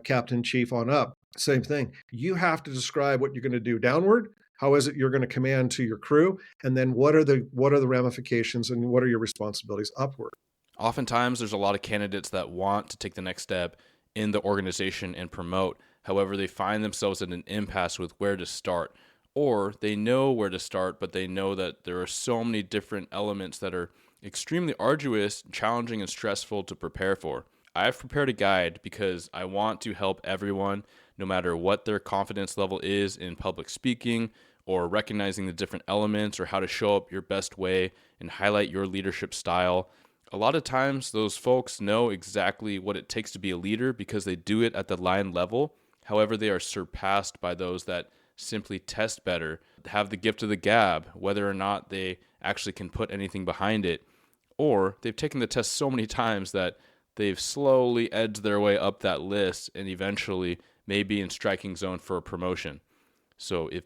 captain, chief on up. Same thing. You have to describe what you're going to do downward. How is it you're going to command to your crew? And then what are the ramifications and what are your responsibilities upward? Oftentimes, there's a lot of candidates that want to take the next step in the organization and promote. However, they find themselves at an impasse with where to start. Or they know where to start, but they know that there are so many different elements that are extremely arduous, challenging, and stressful to prepare for. I've prepared a guide because I want to help everyone, no matter what their confidence level is in public speaking or recognizing the different elements or how to show up your best way and highlight your leadership style. A lot of times, those folks know exactly what it takes to be a leader because they do it at the line level. However, they are surpassed by those that simply test better, have the gift of the gab, whether or not they actually can put anything behind it, or they've taken the test so many times that they've slowly edged their way up that list and eventually may be in striking zone for a promotion. So if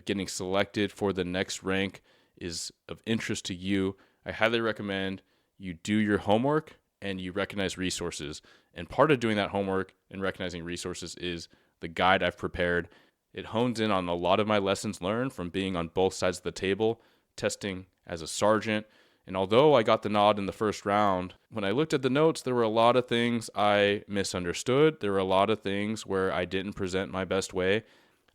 getting selected for the next rank is of interest to you, I highly recommend you do your homework and you recognize resources. And part of doing that homework and recognizing resources is the guide I've prepared. It hones in on a lot of my lessons learned from being on both sides of the table, testing as a sergeant. And although I got the nod in the first round, when I looked at the notes, there were a lot of things I misunderstood. There were a lot of things where I didn't present my best way.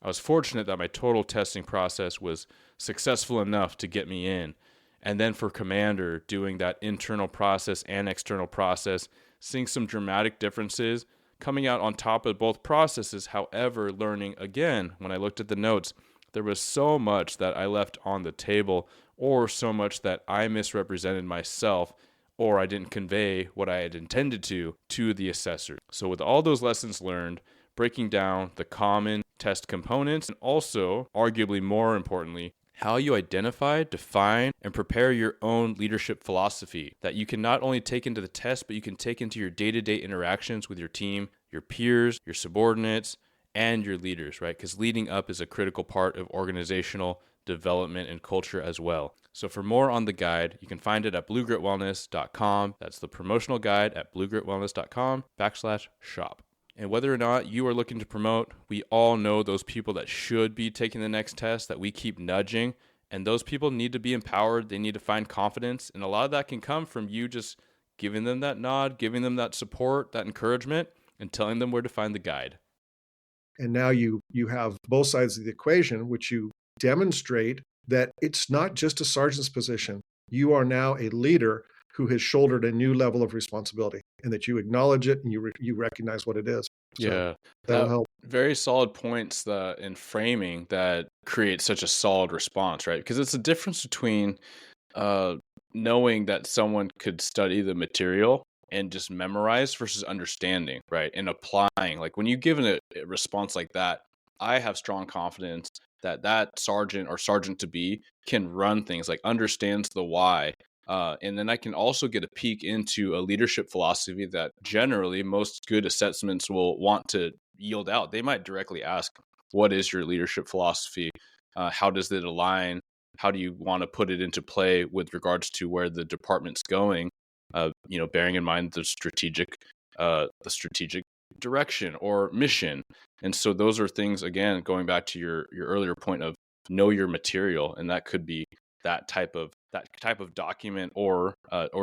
I was fortunate that my total testing process was successful enough to get me in. And then for commander, doing that internal process and external process, seeing some dramatic differences, coming out on top of both processes. However, learning again, when I looked at the notes, there was so much that I left on the table or so much that I misrepresented myself or I didn't convey what I had intended to the assessor. So with all those lessons learned, breaking down the common test components, and also, arguably more importantly, how you identify, define, and prepare your own leadership philosophy that you can not only take into the test, but you can take into your day-to-day interactions with your team, your peers, your subordinates, and your leaders, right? Because leading up is a critical part of organizational development and culture as well. So for more on the guide, you can find it at bluegritwellness.com. That's the promotional guide at bluegritwellness.com/shop. And whether or not you are looking to promote, we all know those people that should be taking the next test that we keep nudging. And those people need to be empowered. They need to find confidence. And a lot of that can come from you just giving them that nod, giving them that support, that encouragement, and telling them where to find the guide. And now you have both sides of the equation, which you demonstrate that it's not just a sergeant's position. You are now a leader who has shouldered a new level of responsibility, and that you acknowledge it and you recognize what it is. So Yeah, that'll help. very solid points in framing that create such a solid response, right? Because it's a difference between knowing that someone could study the material and just memorize versus understanding, right? And applying. Like when you give a response like that, I have strong confidence that that sergeant or sergeant to be can run things, like understands the why. And then I can also get a peek into a leadership philosophy that generally most good assessments will want to yield out. They might directly ask, what is your leadership philosophy? How does it align? How do you want to put it into play with regards to where the department's going? Bearing in mind the strategic direction or mission. And so those are things, again, going back to your earlier point of know your material, and that could be that type of document or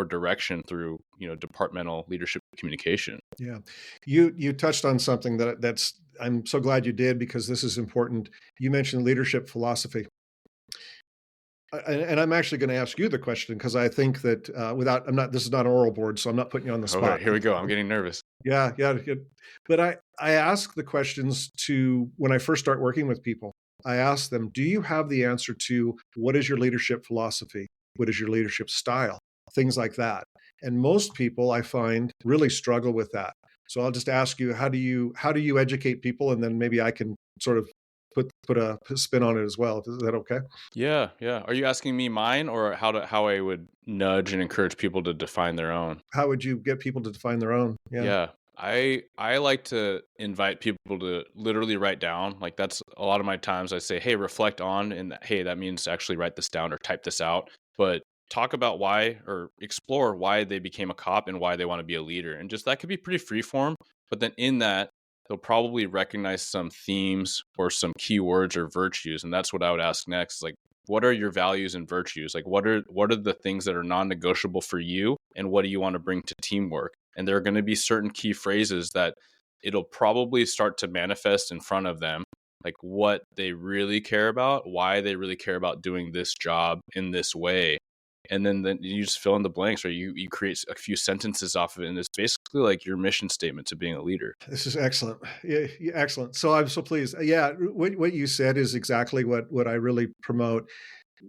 direction through departmental leadership communication. Yeah, you touched on something that's I'm so glad you did, because this is important. You mentioned leadership philosophy. And I'm actually going to ask you the question, because I think that this is not an oral board, so I'm not putting you on the All right, spot. here we go. I'm getting nervous. Yeah. But I ask the questions to when I first start working with people. I ask them, do you have the answer to what is your leadership philosophy? What is your leadership style? Things like that. And most people, I find, really struggle with that. So I'll just ask you, how do you educate people? And then maybe I can sort of put a spin on it as well. Is that okay? Yeah. Are you asking me mine, or how I would nudge and encourage people to define their own? How would you get people to define their own? Yeah. I like to invite people to literally write down. Like that's a lot of my times I say, hey, reflect on, and hey, that means actually write this down or type this out. But talk about why, or explore why they became a cop and why they want to be a leader. And just that could be pretty freeform. But then in that, they'll probably recognize some themes or some keywords or virtues. And that's what I would ask next. Like, what are your values and virtues? Like what are the things that are non-negotiable for you, and what do you want to bring to teamwork? And there are going to be certain key phrases that it'll probably start to manifest in front of them, like what they really care about, why they really care about doing this job in this way. and then you just fill in the blanks, or you create a few sentences off of it, and it's basically like your mission statement to being a leader. This is excellent. Yeah, yeah, excellent. So I'm so pleased. Yeah, what you said is exactly what I really promote.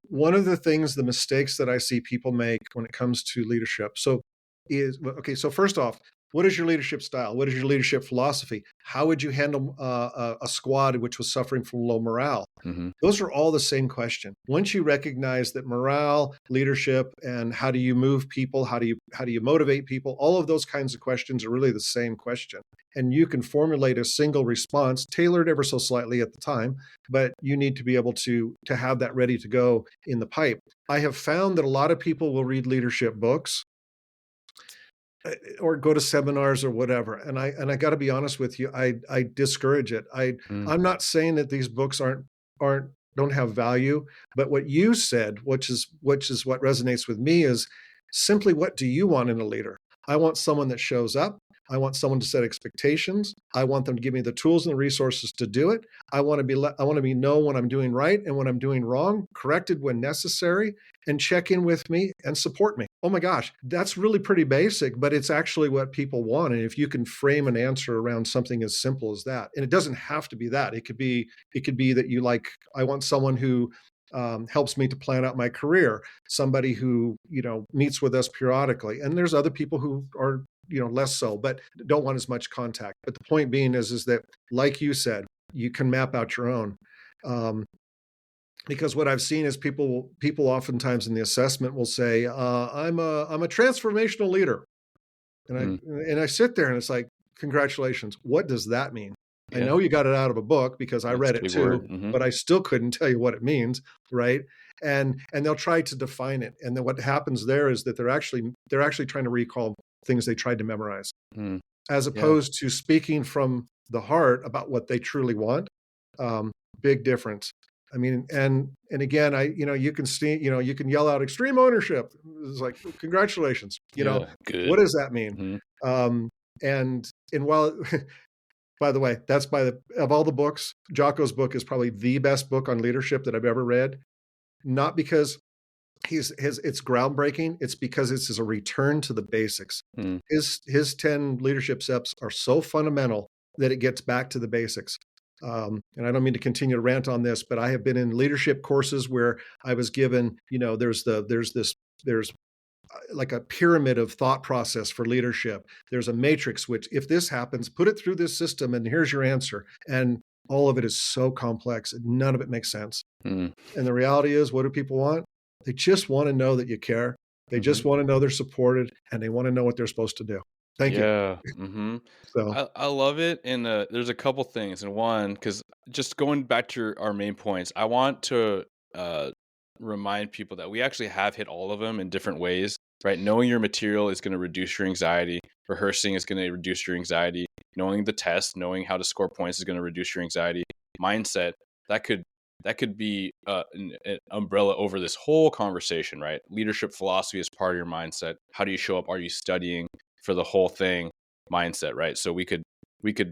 One of the things, the mistakes that I see people make when it comes to leadership. So is well, okay. So first off, what is your leadership style? What is your leadership philosophy? How would you handle a squad which was suffering from low morale? Hmm. Those are all the same question. Once you recognize that morale, leadership, and how do you move people, how do you motivate people, all of those kinds of questions are really the same question. And you can formulate a single response, tailored ever so slightly at the time, but you need to be able to have that ready to go in the pipe. I have found that a lot of people will read leadership books or go to seminars or whatever. And I got to be honest with you, I discourage it. I'm not saying that these books aren't don't have value, but what you said, which is what resonates with me, is simply, what do you want in a leader? I want someone that shows up. I want someone to set expectations. I want them to give me the tools and the resources to do it. I want to be know when I'm doing right and when I'm doing wrong, corrected when necessary, and check in with me and support me. Oh my gosh, that's really pretty basic, but it's actually what people want. And if you can frame an answer around something as simple as that, and it doesn't have to be that. It could be that I want someone who helps me to plan out my career, somebody who meets with us periodically, and there's other people who are less so, but don't want as much contact. But the point being is that, like you said, you can map out your own. Um, because what I've seen is people oftentimes in the assessment will say, I'm a transformational leader, and I Mm. and I sit there and it's like, congratulations. What does that mean? I Yeah, know you got it out of a book because I that's read a it big too, word. Hmm. but I still couldn't tell you what it means, right? And they'll try to define it, and then what happens there is that they're actually trying to recall things they tried to memorize, Mm. as Yeah. opposed to speaking from the heart about what they truly want. Um, Big difference. I mean, and again, you can see, you can yell out extreme ownership. It's like, congratulations. Yeah. What Good. does that mean? Hmm. Um, and while, by the way, that's of all the books, Jocko's book is probably the best book on leadership that I've ever read. Not because it's groundbreaking. It's because it's a return to the basics. Mm. His 10 leadership steps are so fundamental that it gets back to the basics. And I don't mean to continue to rant on this, but I have been in leadership courses where I was given, there's like a pyramid of thought process for leadership. There's a matrix, which if this happens, put it through this system and here's your answer. And all of it is so complex. None of it makes sense. Mm. And the reality is, what do people want? They just want to know that you care. They Hmm. just want to know they're supported, and they want to know what they're supposed to do. Thank you. Yeah. Hmm. So, I love it, and there's a couple things. And one, because just going back to our main points, I want to uh, remind people that we actually have hit all of them in different ways. Right, knowing your material is going to reduce your anxiety. Rehearsing is going to reduce your anxiety. Knowing the test, knowing how to score points is going to reduce your anxiety. Mindset, that could be an umbrella over this whole conversation. Right, leadership philosophy is part of your mindset. How do you show up? Are you studying for the whole thing? Mindset, right? So we could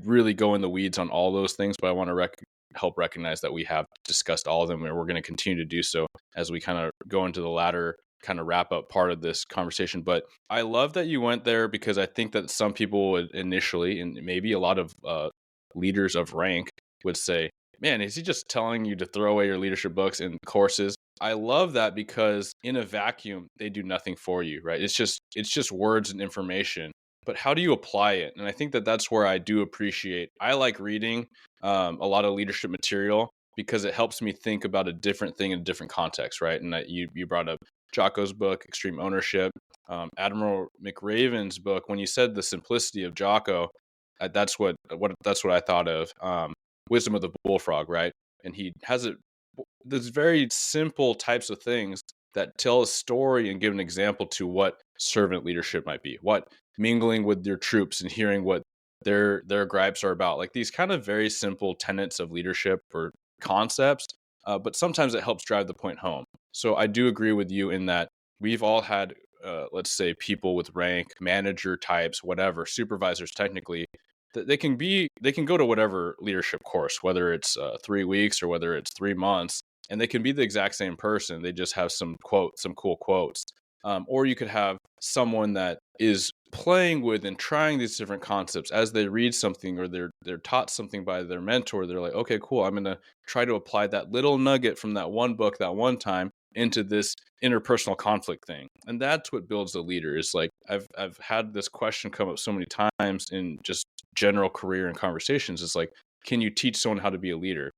really go in the weeds on all those things, but I want to help recognize that we have discussed all of them, and we're going to continue to do so as we kind of go into the latter kind of wrap up part of this conversation. But I love that you went there, because I think that some people would initially, and maybe a lot of leaders of rank would say, man, is he just telling you to throw away your leadership books and courses? I love that, because in a vacuum, they do nothing for you, right? It's just words and information. But how do you apply it? And I think that that's where I do appreciate. I like reading a lot of leadership material, because it helps me think about a different thing in a different context, right? And that you brought up Jocko's book, Extreme Ownership, Admiral McRaven's book. When you said the simplicity of Jocko, that's what I thought of. Wisdom of the Bullfrog, right? And he has there's very simple types of things that tell a story and give an example to what servant leadership might be, what mingling with your troops and hearing what their gripes are about, like these kind of very simple tenets of leadership or concepts. But sometimes it helps drive the point home. So I do agree with you in that we've all had, let's say, people with rank, manager types, whatever, supervisors technically. They can go to whatever leadership course, whether it's 3 weeks or whether it's 3 months. and they can be the exact same person. They just have some cool quotes. Or you could have someone that is playing with and trying these different concepts as they read something, or they're taught something by their mentor. They're like, okay, cool, I'm gonna try to apply that little nugget from that one book that one time into this interpersonal conflict thing. And that's what builds a leader. Is like, I've had this question come up so many times in just general career and conversations. It's like, can you teach someone how to be a leader?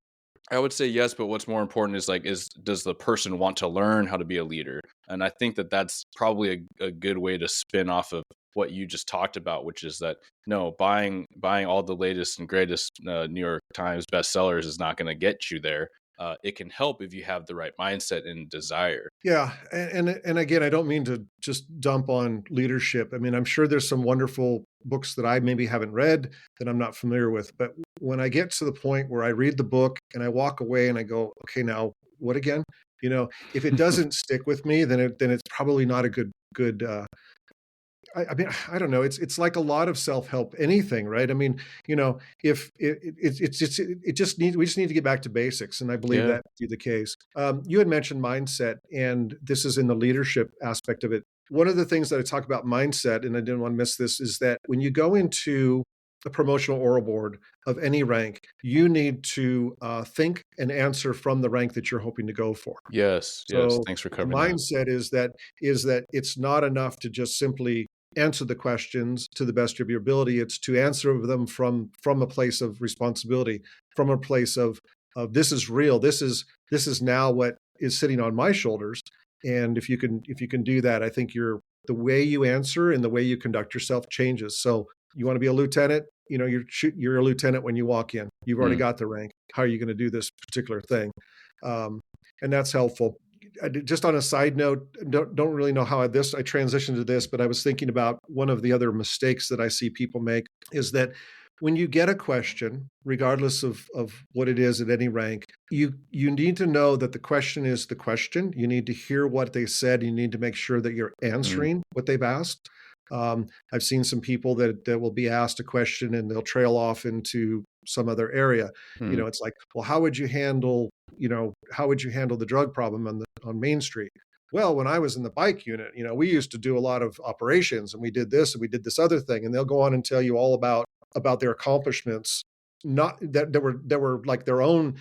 I would say yes, but what's more important is like, does the person want to learn how to be a leader? And I think that that's probably a good way to spin off of what you just talked about, which is that no, buying all the latest and greatest New York Times bestsellers is not going to get you there. It can help if you have the right mindset and desire. Yeah, and again, I don't mean to just dump on leadership. I mean, I'm sure there's some wonderful books that I maybe haven't read that I'm not familiar with, but when I get to the point where I read the book and I walk away and I go, okay, now what again? If it doesn't stick with me, then it's probably not a good. I mean, I don't know. It's like a lot of self-help, anything, right? I mean, if it just need we just need to get back to basics, and I believe Yeah. that to be the case. You had mentioned mindset, and this is in the leadership aspect of it. One of the things that I talk about mindset, and I didn't want to miss this, is that when you go into a promotional oral board of any rank, you need to think and answer from the rank that you're hoping to go for. Yes. Yes. So Thanks for the covering that. mindset is that it's not enough to just simply answer the questions to the best of your ability. It's to answer them from a place of responsibility, from a place of this is real. This is now what is sitting on my shoulders. And if you can do that, I think the way you answer and the way you conduct yourself changes. So you want to be a lieutenant, you're a lieutenant when you walk in. You've already Mm. got the rank. How are you going to do this particular thing? Um, and that's helpful. Just on a side note, don't really know how I transitioned to this, but I was thinking about one of the other mistakes that I see people make is that when you get a question, regardless of what it is at any rank, you need to know that the question is the question. You need to hear what they said. You need to make sure that you're Mm. answering what they've asked. I've seen some people that will be asked a question and they'll trail off into some other area. Mm. It's like, well, how would you handle the drug problem on Main Street? Well, when I was in the bike unit, we used to do a lot of operations and we did this and we did this other thing. And they'll go on and tell you all about their accomplishments, not that were like their own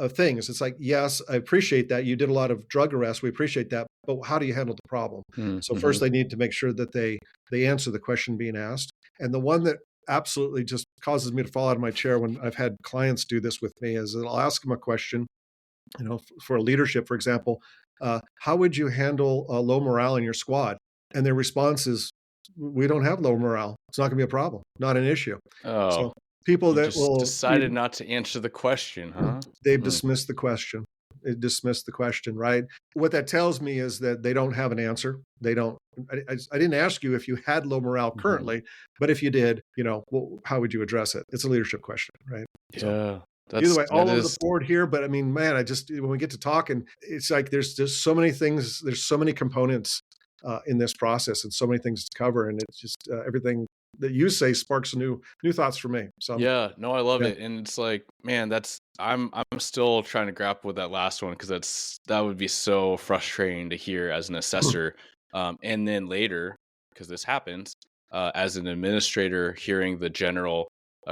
things. It's like, yes, I appreciate that. You did a lot of drug arrests. We appreciate that. But how do you handle the problem? Mm. So Mm-hmm. first they need to make sure that they answer the question being asked. And the one that absolutely just causes me to fall out of my chair when I've had clients do this with me is that I'll ask them a question, for leadership, for example, how would you handle low morale in your squad? And their response is, we don't have low morale. It's not going to be a problem, not an issue. Oh, So people you that just will, decided not to answer the question, huh? they've Mm. dismissed the question. They dismissed the question, right? What that tells me is that they don't have an answer. They don't. I didn't ask you if you had low morale Mm-hmm. currently, but if you did, well, how would you address it? It's a leadership question, right? So Yeah, either way, that all over the is. board here. But I mean, man, when we get to talking, it's like there's just so many things. There's so many components in this process, and so many things to cover, and it's just everything that you say sparks new thoughts for me. So Yeah, no, I love yeah. it, and it's like, man, I'm still trying to grapple with that last one because that would be so frustrating to hear as an assessor, and then later, because this happens, as an administrator, hearing the general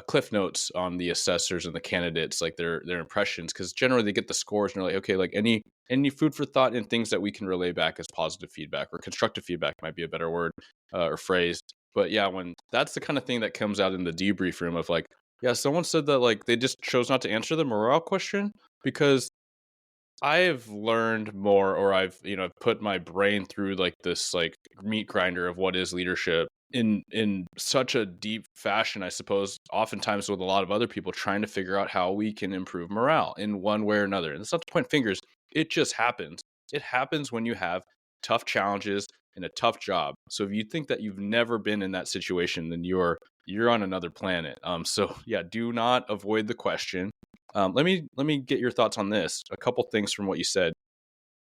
cliff notes on the assessors and the candidates, like their impressions, because generally they get the scores and they're like, okay, like any food for thought and things that we can relay back as positive feedback or constructive feedback might be a better word or phrase. But yeah, when that's the kind of thing that comes out in the debrief room of like, yeah, someone said that like they just chose not to answer the morale question because I have learned more, or I've put my brain through like this like meat grinder of what is leadership in such a deep fashion, I suppose, oftentimes with a lot of other people trying to figure out how we can improve morale in one way or another. And it's not to point fingers, it just happens. It happens when you have tough challenges and a tough job. So if you think that you've never been in that situation, then you're on another planet. So yeah, do not avoid the question. Let me get your thoughts on this. A couple things from what you said.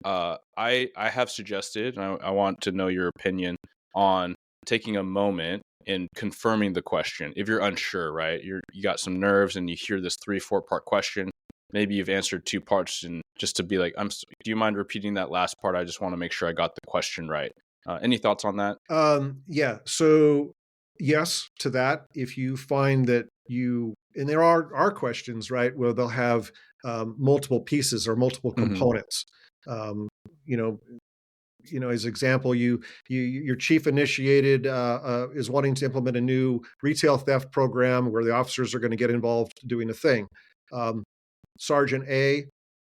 I have suggested, and I want to know your opinion on taking a moment and confirming the question. If you're unsure, right? You got some nerves and you hear this 3-4 part question. maybe you've answered two parts, and just to be like, do you mind repeating that last part? I just want to make sure I got the question right. Any thoughts on that? Yeah. So yes to that. If you find that and there are questions, right, where they'll have multiple pieces or multiple Mm-hmm. components. Um, you know, as example, your chief initiated is wanting to implement a new retail theft program where the officers are going to get involved doing a thing. Um, Sergeant A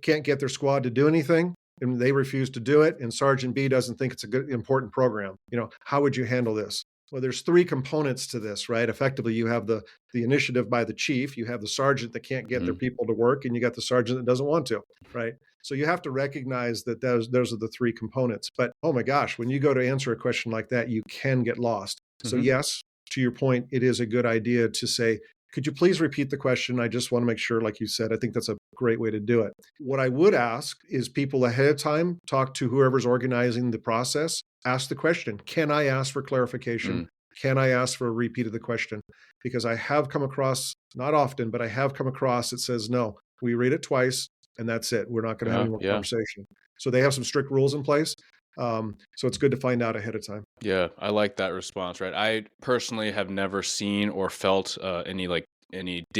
can't get their squad to do anything, and they refuse to do it, and Sergeant B doesn't think it's a good important program. How would you handle this? Well, there's three components to this, right? Effectively, you have the initiative by the chief, you have the sergeant that can't get their Mm-hmm. people to work, and you got the sergeant that doesn't want to, right? So you have to recognize that those are the three components. But oh my gosh, when you go to answer a question like that, you can get lost. So Mm-hmm. yes, to your point, it is a good idea to say, could you please repeat the question? I just want to make sure, like you said, I think that's a great way to do it. What I would ask is people ahead of time talk to whoever's organizing the process, ask the question, can I ask for clarification? Mm. Can I ask for a repeat of the question? Because I have come across, not often, but I have come across it says, no, we read it twice and that's it. We're not going to have Yeah, any more yeah. conversation. So they have some strict rules in place. So it's good to find out ahead of time. Yeah, I like that response, right? I personally have never seen or felt any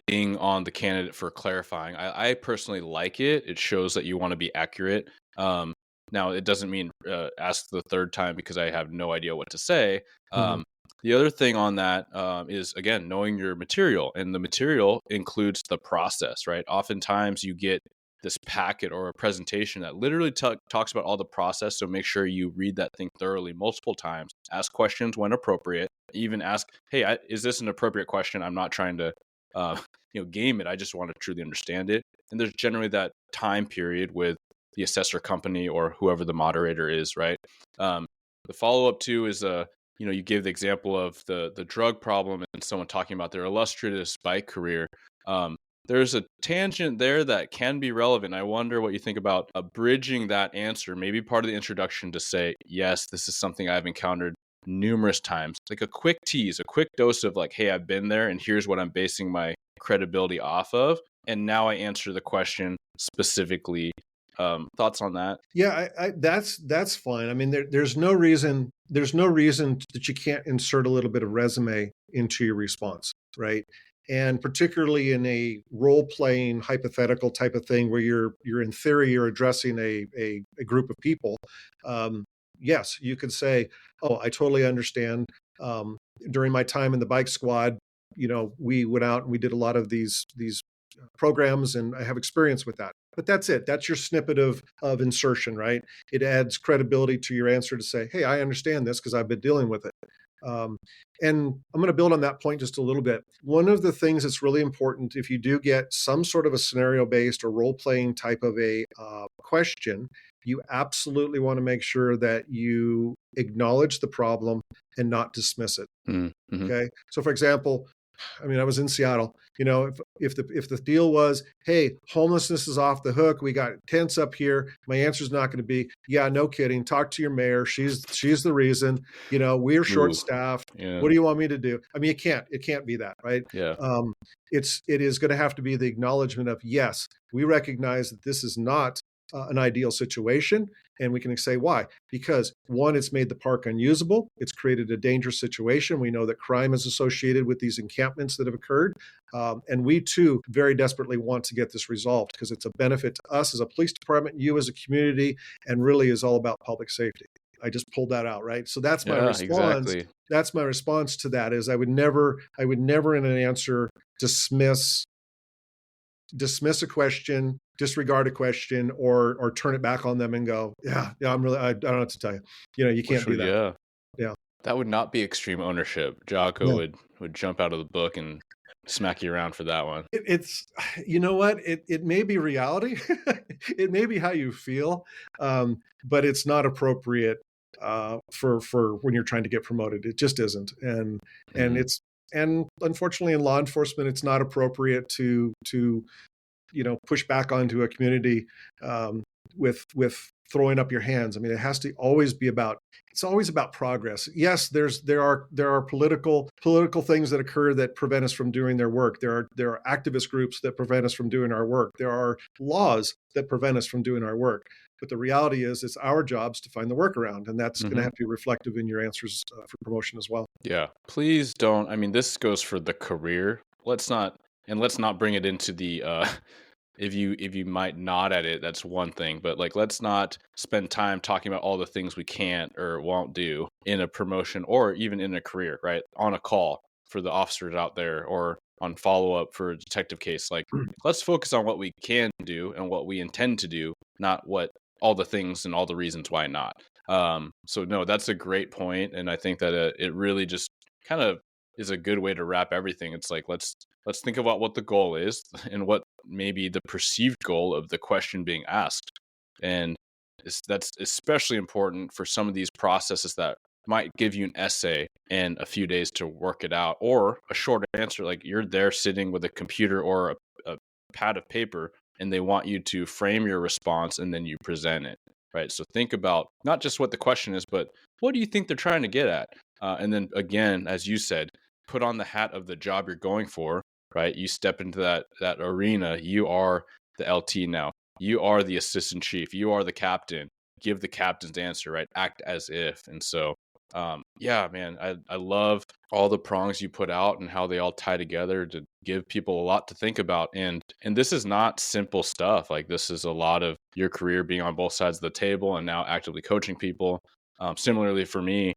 ding on the candidate for clarifying. I personally like it. It shows that you want to be accurate. Now, it doesn't mean ask the third time because I have no idea what to say. Mhm. The other thing on that is, again, knowing your material. And the material includes the process, right? Oftentimes you get this packet or a presentation that literally talks about all the process. So make sure you read that thing thoroughly multiple times. Ask questions when appropriate. Even ask, "Hey, is this an appropriate question?" I'm not trying to, uh, game it. I just want to truly understand it. And there's generally that time period with the assessor company or whoever the moderator is, right? The follow up too is you give the example of the drug problem and someone talking about their illustrious bike career. Um, there's a tangent there that can be relevant. I wonder what you think about bridging that answer, maybe part of the introduction to say, yes, this is something I've encountered numerous times. Like a quick tease, a quick dose of like, hey, I've been there and here's what I'm basing my credibility off of. And now I answer the question specifically. Thoughts on that? Yeah, that's fine. I mean, there's no reason that you can't insert a little bit of resume into your response, right? And particularly in a role playing hypothetical type of thing where you're in theory you're addressing a group of people. Um, yes, you could say, "Oh, I totally understand." During my time in the bike squad, we went out and we did a lot of these programs, and I have experience with that. But that's it. That's your snippet of insertion, right? It adds credibility to your answer to say, "Hey, I understand this because I've been dealing with it." Um, and I'm going to build on that point just a little bit. One of the things that's really important, if you do get some sort of a scenario-based or role-playing type of a question, you absolutely want to make sure that you acknowledge the problem and not dismiss it. Mm-hmm. Okay. So, for example, I mean, I was in Seattle. If the deal was, hey, homelessness is off the hook, we got tents up here. My answer is not going to be, yeah, no kidding. Talk to your mayor. She's the reason. We're short Ooh, staffed. yeah, What do you want me to do? I mean, it can't be that, right? yeah. It is going to have to be the acknowledgement of, yes, we recognize that this is not an ideal situation. And we can say why. Because one, it's made the park unusable. It's created a dangerous situation. We know that crime is associated with these encampments that have occurred. And we too very desperately want to get this resolved because it's a benefit to us as a police department, you as a community, and really is all about public safety. I just pulled that out, right? So that's my Yeah, response. exactly. That's my response to that is I would never in an answer dismiss a question, disregard a question, or turn it back on them and go, yeah, I don't know what to tell you. You can't Which do would, that. yeah, Yeah. that would not be extreme ownership. Jocko No. would jump out of the book and smack you around for that one. It's you know what? It may be reality. It may be how you feel, but it's not appropriate for when you're trying to get promoted. It just isn't. And Mm, it's and unfortunately in law enforcement, it's not appropriate to push back onto a community with throwing up your hands. I mean, it has to always be about, it's always about progress. Yes, there are political things that occur that prevent us from doing their work. There are activist groups that prevent us from doing our work. There are laws that prevent us from doing our work. But the reality is, it's our jobs to find the workaround, and that's going to have to be reflective in your answers for promotion as well. Yeah. Please don't. I mean, this goes for the career. Let's not bring it into the if you might nod at it, that's one thing. But like, let's not spend time talking about all the things we can't or won't do in a promotion or even in a career, right? On a call for the officers out there or on follow up for a detective case. Like, let's focus on what we can do and what we intend to do, not what all the things and all the reasons why not. So no, that's a great point, and I think that it really just kind of is a good way to wrap everything. It's like, let's think about what the goal is and what maybe the perceived goal of the question being asked, and that's especially important for some of these processes that might give you an essay and a few days to work it out, or a short answer, like you're there sitting with a computer or a pad of paper, and they want you to frame your response and then you present it. Right. So think about not just what the question is, but what do you think they're trying to get at? And then again, as you said, put on the hat of the job you're going for. Right. You step into that arena. You are the LT now. You are the assistant chief. You are the captain. Give the captain's answer. Right. Act as if. And so, yeah, man, I love all the prongs you put out and how they all tie together to give people a lot to think about. And this is not simple stuff. Like, this is a lot of your career being on both sides of the table and now actively coaching people. Similarly for me,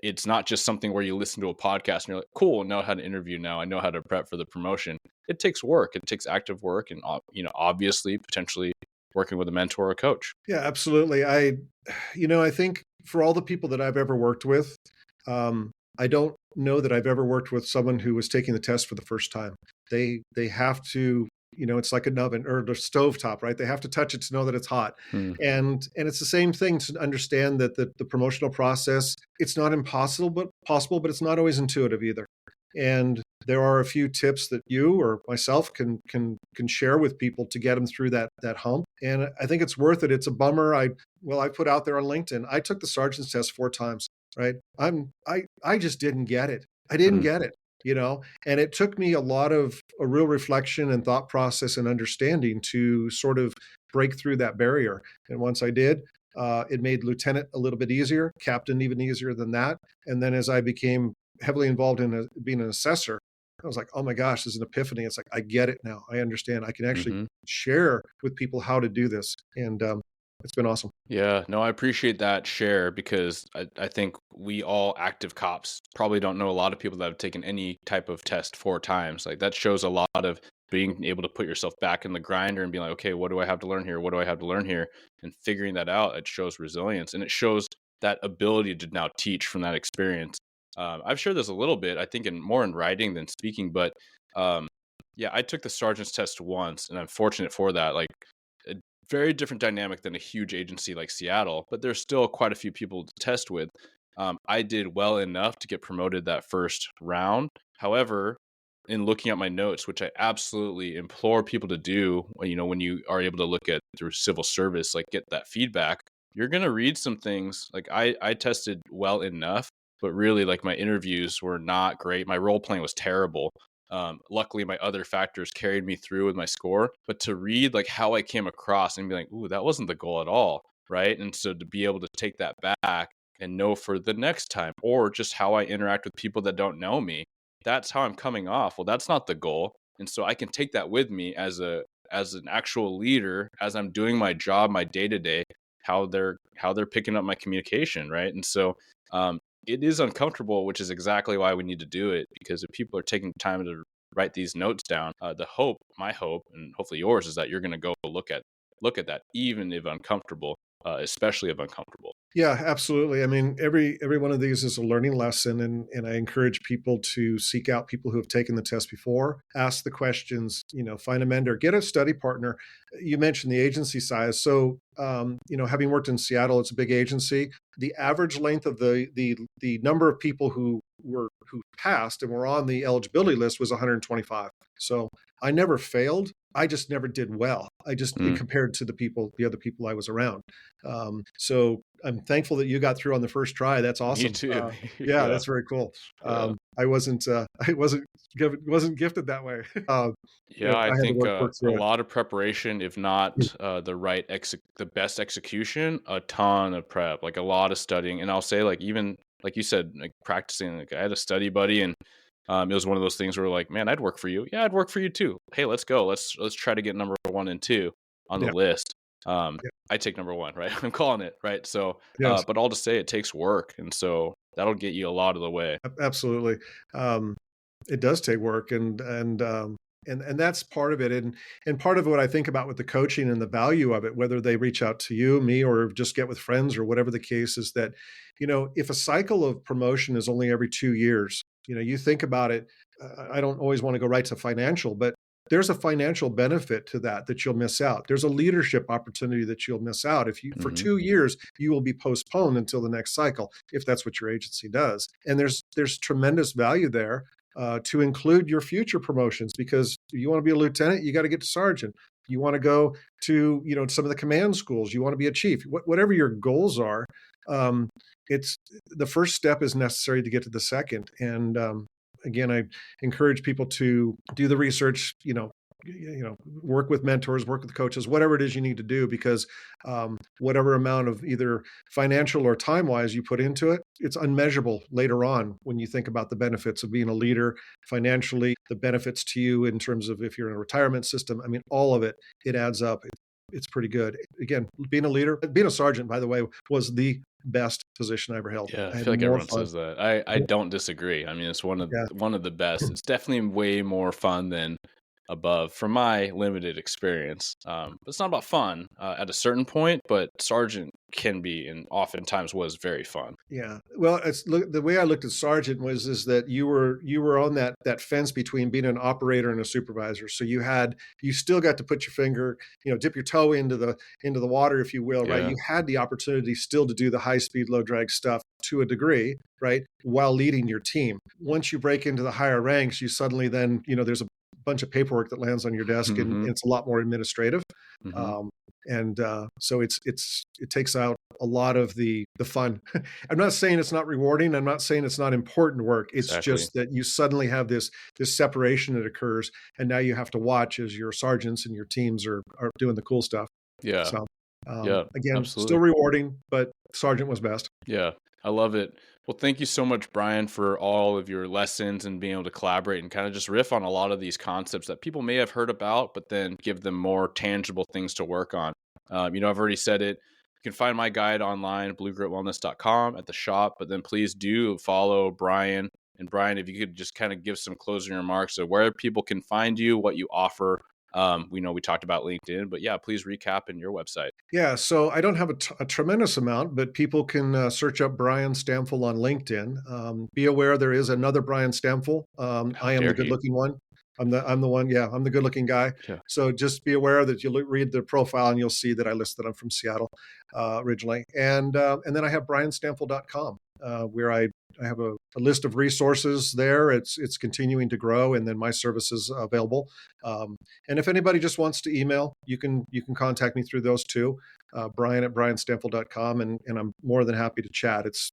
it's not just something where you listen to a podcast and you're like, cool, I know how to interview now. I know how to prep for the promotion. It takes work. It takes active work and, obviously potentially working with a mentor or a coach. Yeah, absolutely. I think for all the people that I've ever worked with, I don't know that I've ever worked with someone who was taking the test for the first time. They have to, it's like an oven or the stove top, right? They have to touch it to know that it's hot. Hmm. And it's the same thing to understand that the promotional process, it's not impossible, but possible, but it's not always intuitive either. And there are a few tips that you or myself can share with people to get them through that hump. And I think it's worth it. It's a bummer. I put out there on LinkedIn, I took the sergeant's test 4 times, right? I just didn't get it. I didn't get it, and it took me a real reflection and thought process and understanding to sort of break through that barrier. And once I did, it made lieutenant a little bit easier, captain even easier than that. And then as I became heavily involved in being an assessor, I was like, oh my gosh, there's an epiphany. It's like, I get it now. I understand. I can actually share with people how to do this. And it's been awesome. Yeah, no, I appreciate that share because I think we all active cops probably don't know a lot of people that have taken any type of test 4 times. Like, that shows a lot of being able to put yourself back in the grinder and being like, okay, what do I have to learn here? What do I have to learn here? And figuring that out, it shows resilience and it shows that ability to now teach from that experience. I've shared this a little bit, I think, more in writing than speaking, but yeah, I took the sergeant's test once, and I'm fortunate for that. Like, a very different dynamic than a huge agency like Seattle, but there's still quite a few people to test with. I did well enough to get promoted that first round. However, in looking at my notes, which I absolutely implore people to do, when you are able to look at through civil service, like, get that feedback, you're going to read some things. Like, I tested well enough, but really, like, my interviews were not great. My role playing was terrible. Luckily, my other factors carried me through with my score. But to read like how I came across and be like, "Ooh, that wasn't the goal at all," right? And so to be able to take that back and know for the next time, or just how I interact with people that don't know me, that's how I'm coming off. Well, that's not the goal, and so I can take that with me as an actual leader as I'm doing my job, my day to day, how they're picking up my communication, right? And so it is uncomfortable, which is exactly why we need to do it, because if people are taking time to write these notes down, my hope, and hopefully yours, is that you're going to go look at that, even if uncomfortable, especially if uncomfortable. Yeah, absolutely. I mean, every one of these is a learning lesson, and I encourage people to seek out people who have taken the test before, ask the questions, find a mentor, get a study partner. You mentioned the agency size. So, having worked in Seattle, it's a big agency. The average length of the number of people who who passed and were on the eligibility list was 125. So I never failed. I just never did well. I just Mm. compared to the other people I was around. So I'm thankful that you got through on the first try. That's Me awesome. too. Yeah, Yeah. that's very cool. Yeah. I wasn't wasn't gifted that way. Yeah, I I had to think work a through it. lot of preparation, if not the best execution, a ton of prep, like a lot of studying. And I'll say, like, even like you said, like practicing. Like I had a study buddy, and it was one of those things where like, man, I'd work for you. Yeah, I'd work for you too. Hey, let's go. Let's try to get number 1 and 2 on the Yeah, list. yeah, I take number 1, right? I'm calling it, right? So, yes, but all to say, it takes work, and so that'll get you a lot of the way. absolutely. Um, it does take work, and that's part of it. And part of what I think about with the coaching and the value of it, whether they reach out to you, me, or just get with friends or whatever the case is, that if a cycle of promotion is only every 2 years, you think about it. I don't always want to go right to financial, but there's a financial benefit to that you'll miss out. There's a leadership opportunity that you'll miss out. If you for Hmm. 2 years, you will be postponed until the next cycle, if that's what your agency does. And there's tremendous value there to include your future promotions, because you want to be a lieutenant, you got to get to sergeant. You want to go to some of the command schools. You want to be a chief. Whatever your goals are, um, it's the first step is necessary to get to the second. And again, I encourage people to do the research. Work with mentors, work with coaches, whatever it is you need to do, because whatever amount of either financial or time wise you put into it, it's unmeasurable later on when you think about the benefits of being a leader financially, the benefits to you in terms of if you're in a retirement system. I mean, all of it, it adds up. It's pretty good. Again, being a leader, being a sergeant, by the way, was the best position I ever held. Yeah, I I had feel like more everyone fun. says that. I don't disagree. I mean, it's Yeah. one of the best. It's definitely way more fun than above from my limited experience. But it's not about fun at a certain point, but sergeant can be and oftentimes was very fun. Yeah. Well, the way I looked at sergeant is that you were on that fence between being an operator and a supervisor. So you still got to put your finger, dip your toe into the water, if you will, right? Yeah. You had the opportunity still to do the high speed, low drag stuff to a degree, right? While leading your team. Once you break into the higher ranks, you suddenly then, there's a bunch of paperwork that lands on your desk, and Hmm. it's a lot more administrative. Hmm. Um, and so it takes out a lot of the fun. I'm not saying it's not rewarding. I'm not saying it's not important work. It's Exactly. just that you suddenly have this separation that occurs, and now you have to watch as your sergeants and your teams are doing the cool stuff. Yeah. So Yeah. again, still Absolutely. rewarding, but sergeant was best. Yeah, I love it. Well, thank you so much, Brian, for all of your lessons and being able to collaborate and kind of just riff on a lot of these concepts that people may have heard about, but then give them more tangible things to work on. I've already said it. You can find my guide online, bluegritwellness.com, at the shop, but then please do follow Brian. And Brian, if you could just kind of give some closing remarks of where people can find you, what you offer. We know we talked about LinkedIn, but yeah, please recap in your website. Yeah, so I don't have a tremendous amount, but people can search up Brian Stampfl on LinkedIn. Be aware there is another Brian Stampfl. How I am the dare he? good-looking one. I'm the one. Yeah, I'm the good-looking guy. Yeah. So just be aware that you read the profile and you'll see that I listed I'm from Seattle originally, and then I have brianstampfl.com, where I have a list of resources there. It's continuing to grow, and then my services available. And if anybody just wants to email, you can contact me through those two, Brian at brianstampfl.com, and I'm more than happy to chat. It's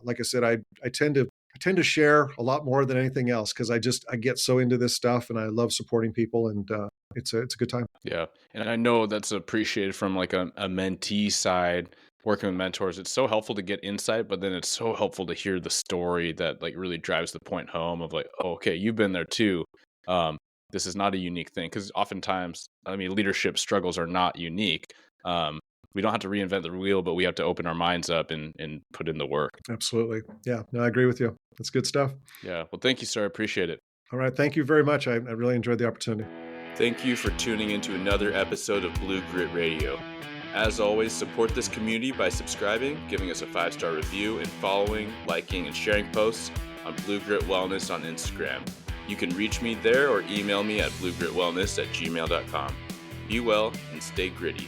like I said, I tend to share a lot more than anything else, because I get so into this stuff, and I love supporting people, and it's a good time. Yeah. And I know that's appreciated from like a mentee side, working with mentors. It's so helpful to get insight, but then it's so helpful to hear the story that like really drives the point home of like, oh, okay, you've been there too. Um, this is not a unique thing, because oftentimes, I mean, leadership struggles are not unique. Um, we don't have to reinvent the wheel, but we have to open our minds up and put in the work. Absolutely. Yeah. No, I agree with you. That's good stuff. Yeah. Well, thank you, sir. I appreciate it. All right. Thank you very much. I really enjoyed the opportunity. Thank you for tuning into another episode of Blue Grit Radio. As always, support this community by subscribing, giving us a 5-star review, and following, liking, and sharing posts on Blue Grit Wellness on Instagram. You can reach me there or email me at bluegritwellness@gmail.com. Be well and stay gritty.